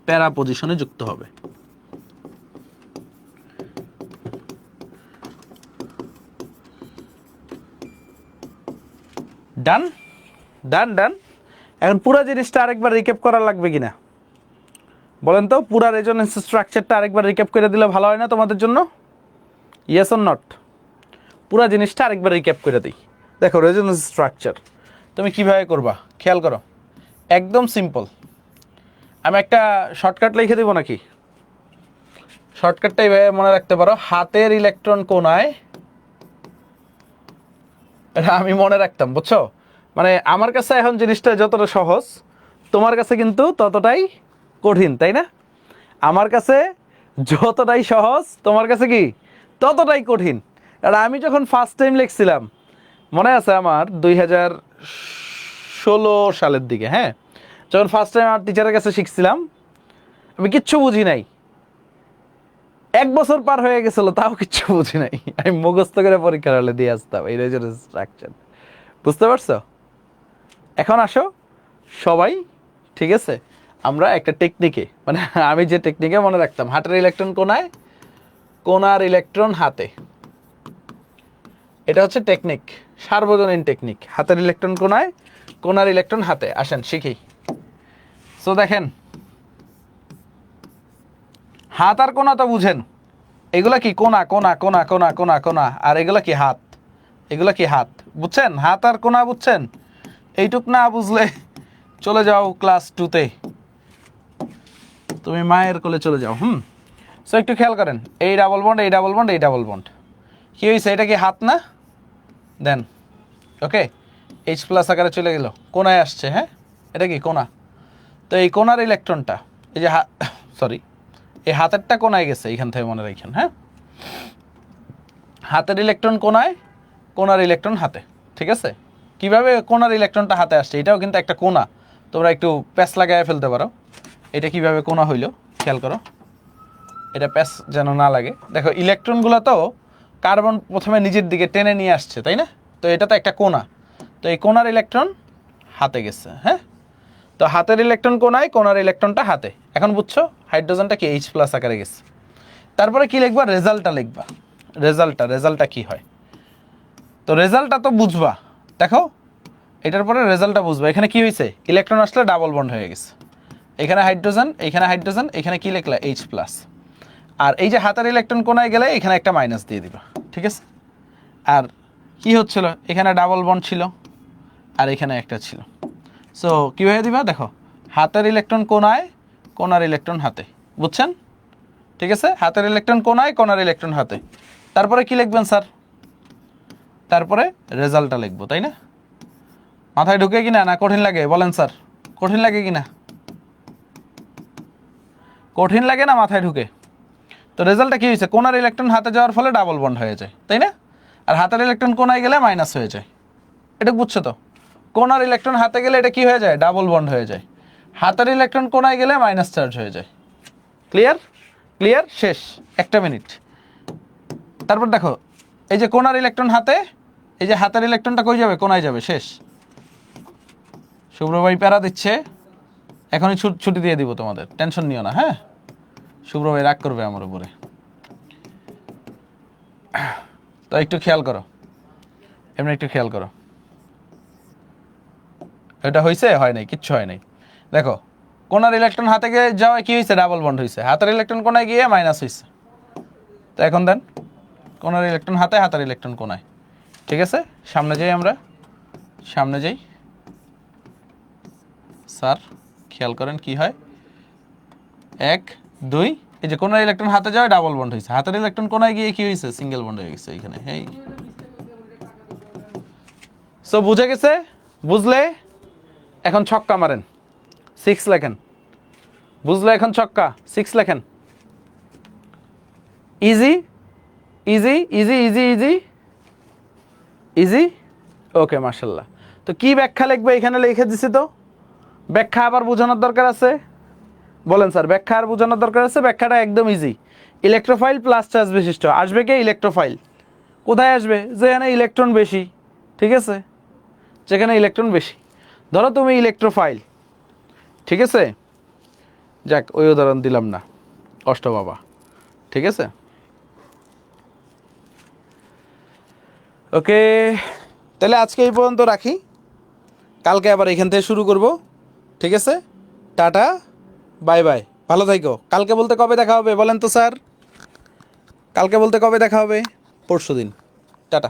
প্যারা পজিশনে যুক্ত হবে। ডান ডান ডান। এখন পুরো জিনিসটা আরেকবার রিক্যাপ করা লাগবে কিনা বলেন তো? পুরা রেজোনেন্স স্ট্রাকচারটা আরেকবার রিক্যাপ করে দিলে ভালো হয় না তোমাদের জন্য? Yes or not? পুরা জিনিসটা আরেকবার রিক্যাপ করে দিই। দেখো রেজোনেন্স স্ট্রাকচার তুমি কিভাবে করবা খেয়াল করো, একদম সিম্পল। আমি একটা শর্টকাট লিখে দেবো নাকি? শর্টকাটটা এইভাবে মনে রাখতে পারো, হাতের ইলেকট্রন কোণায়, এটা আমি মনে রাখতাম, বুঝছো? মানে আমার কাছে এখন জিনিসটা যতটা সহজ তোমার কাছে কিন্তু ততটাই কঠিন, তাই না? আমার কাছে যতটাই সহজ তোমার কাছে কি ততটাই কঠিন। আর আমি যখন ফার্স্ট টাইম লিখছিলাম, মনে আছে আমার 2016 সালের দিকে, হ্যাঁ, যখন ফার্স্ট টাইম আমার টিচারের কাছে শিখছিলাম, আমি কিচ্ছু বুঝি নাই। 1 বছর পার হয়ে গেছিল, তাও কিচ্ছু বুঝি নাই। আমি মুখস্থ করে পরীক্ষার হলে দিয়ে আসতাম এই স্ট্রাকচার। বুঝতে পারছো? এখন আসো সবাই, ঠিক আছে, আমরা একটা টেকনিকে, মানে আমি যে টেকনিকে মনে রাখতাম, হাতের ইলেকট্রন কোনায়, কোনার ইলেকট্রন হাতে। এটা হচ্ছে টেকনিক, সার্বজনীন টেকনিক। হাতের ইলেকট্রন কোনায়, কোনার ইলেকট্রন হাতে। আসেন শিখি। সো দেখেন, হাত আর কোনা তো বুঝেন, এগুলা কি কোনা কোনা কোনা কোনা কোনা কোনা, আর এগুলা কি হাত, এগুলা কি হাত, বুঝছেন? হাত আর কোনা বুঝছেন? এইটুক না বুঝলে চলে যাও ক্লাস 2-তে, তুমি মায়ের কোলে চলে যাও। সো একটু খেয়াল করেন, এই ডাবল বন্ড, এই ডাবল বন্ড, এই ডাবল বন্ড, কি হয়েছে? এটা কি হাত না? দেন ওকে, H+ আকারে চলে গেল, কোনায় আসছে, হ্যাঁ, এটা কি কোনা। তো এই কোনার ইলেকট্রনটা, এই যে সরি, এই হাতেরটা কোনায় গেছে, এইখান থেকে মনে রাখেন, হ্যাঁ, হাতের ইলেকট্রন কোনায়, কোনার ইলেকট্রন হাতে, ঠিক আছে? কিভাবে কোনার ইলেকট্রনটা হাতে আসছে, এটাও কিন্তু একটা কোনা, তোমরা একটু প্যাচ লাগায় ফেলতে পারো। এটা কিভাবে কোনা হইলো খেয়াল করো, এটা প্যাচ যেন না লাগে। দেখো ইলেকট্রনগুলো তো কার্বন প্রথমে নিজের দিকে টেনে নিয়ে আসছে, তাই না? তো এটা তো একটা কোনা, তো এই কোনার ইলেকট্রন হাতে গেছে, হ্যাঁ। তো হাতের ইলেকট্রন কোনায়, কোনার ইলেকট্রনটা হাতে। এখন বুঝছো হাইড্রোজেনটা কি H+ আকারে গেছে। তারপরে কি লিখবা? রেজাল্টটা লিখবা। রেজাল্টটা কি হয়, তো রেজাল্টটা তো বুঝবা। দেখো এটার পরে রেজাল্টটা বুঝবা। এখানে কি হয়েছে? ইলেকট্রন আসলে ডাবল বন্ড হয়ে গেছে, এখানে হাইড্রোজেন, এখানে হাইড্রোজেন, এখানে কি লিখলা? H+। আর এই যে হাতের ইলেকট্রন কোনায় গেলে এখানে একটা মাইনাস দিয়ে দিবা, ঠিক আছে? আর কি হচ্ছিল? এখানে ডাবল বন্ড ছিল, আর এখানে একটা ছিল। সো কীভাবে দিবা? দেখো, হাতের ইলেকট্রন কোনায়, কোনার ইলেকট্রন হাতে, বুঝছেন? ঠিক আছে, হাতের ইলেকট্রন কোনায়, কোনার ইলেকট্রন হাতে। তারপরে কি লিখবেন স্যার? তারপরে রেজাল্টটা লিখবো, তাই না? মাথায় ঢুকে কিনা, না কঠিন লাগে বলেন স্যার? কঠিন লাগে কিনা? কঠিন লাগে না মাথায় ঢুকে? তো রেজাল্টটা কি হয়েছে? কোনার ইলেকট্রন হাতে যাওয়ার ফলে ডাবল বন্ড হয়ে যায়, তাই না? আর হাতের ইলেকট্রন কোনায় গেলে মাইনাস হয়ে যায়। এটা বুঝছো তো? কোনার ইলেকট্রন হাতে গেলে এটা কি হয়ে যায়? ডাবল বন্ড হয়ে যায়। হাতের ইলেকট্রন কোনায় গেলে মাইনাস চার্জ হয়ে যায়। ক্লিয়ার? ক্লিয়ার? শেষ। 1 মিনিট। তারপর দেখো, এই যে কোনার ইলেকট্রন হাতে, এই যে হাতের ইলেকট্রনটা কই যাবে? কোনায় যাবে। শেষ। শুভ্র ভাই প্যারা দিচ্ছে, এখনই ছুটি দিয়ে দিব তোমাদের, টেনশন নিও না, হ্যাঁ? শুভ্র ভাই রাগ করবে আমার উপরে। তো একটু খেয়াল করো, এমনি একটু খেয়াল করো। এটা হয়েছে? হয় নাই, কিচ্ছু হয় নাই। দেখো, কোনার ইলেকট্রন হাতে গিয়ে যাওয়ায় কি হয়েছে? ডাবল বন্ড হয়েছে। হাতের ইলেকট্রন কোনায় গিয়ে মাইনাস হয়েছে। তো এখন দেন, কোনার ইলেকট্রন হাতে, হাতের ইলেকট্রন কোনায়, ঠিক আছে? সামনে যাই আমরা, সামনে যাই। স্যার খেয়াল করেন কি হয়, 1 2, এই যে কোনার ইলেকট্রন হাতে যাওয়ায় ডাবল বন্ড হয়েছে, হাতের ইলেকট্রন কোনায় গিয়ে কি হয়েছে? সিঙ্গেল বন্ড হয়ে গেছে এখানে। এই সো বুঝে গেছে? বুঝলে এখন ছক্কা মারেন, 6 লেখেন। বুঝলে এখন ছক্কা, 6 লেখেন। Easy easy easy easy easy easy. Okay, মাশাল্লাহ। তো কি ব্যাখ্যা লিখবে? এখানে লিখে দিছি তো, ব্যাখ্যা আবার বোঝানোর দরকার আছে? বলেন স্যার, ব্যাখ্যা আর বোঝানোর দরকার আছে? ব্যাখ্যাটা একদম ইজি। ইলেকট্রোফাইল প্লাস চার্জ বিশিষ্ট, আসবে কে? ইলেকট্রোফাইল। কোথায় আসবে? যেখানে ইলেকট্রন বেশি, ঠিক আছে? যেখানে ইলেকট্রন বেশি। ধরো তুমি ইলেকট্রোফাইল, ঠিক আছে? যাক, ওই উদাহরণ দিলাম না, কষ্ট বাবা, ঠিক আছে? ওকে, তাহলে আজকে এই পর্যন্ত রাখি, কালকে আবার এখান থেকে শুরু করব, ঠিক আছে? টাটা, বাই বাই, ভালো থাইকো। কালকে বলতে কবে দেখা হবে বলেন তো স্যার? কালকে বলতে কবে দেখা হবে? পরশুদিন। টাটা।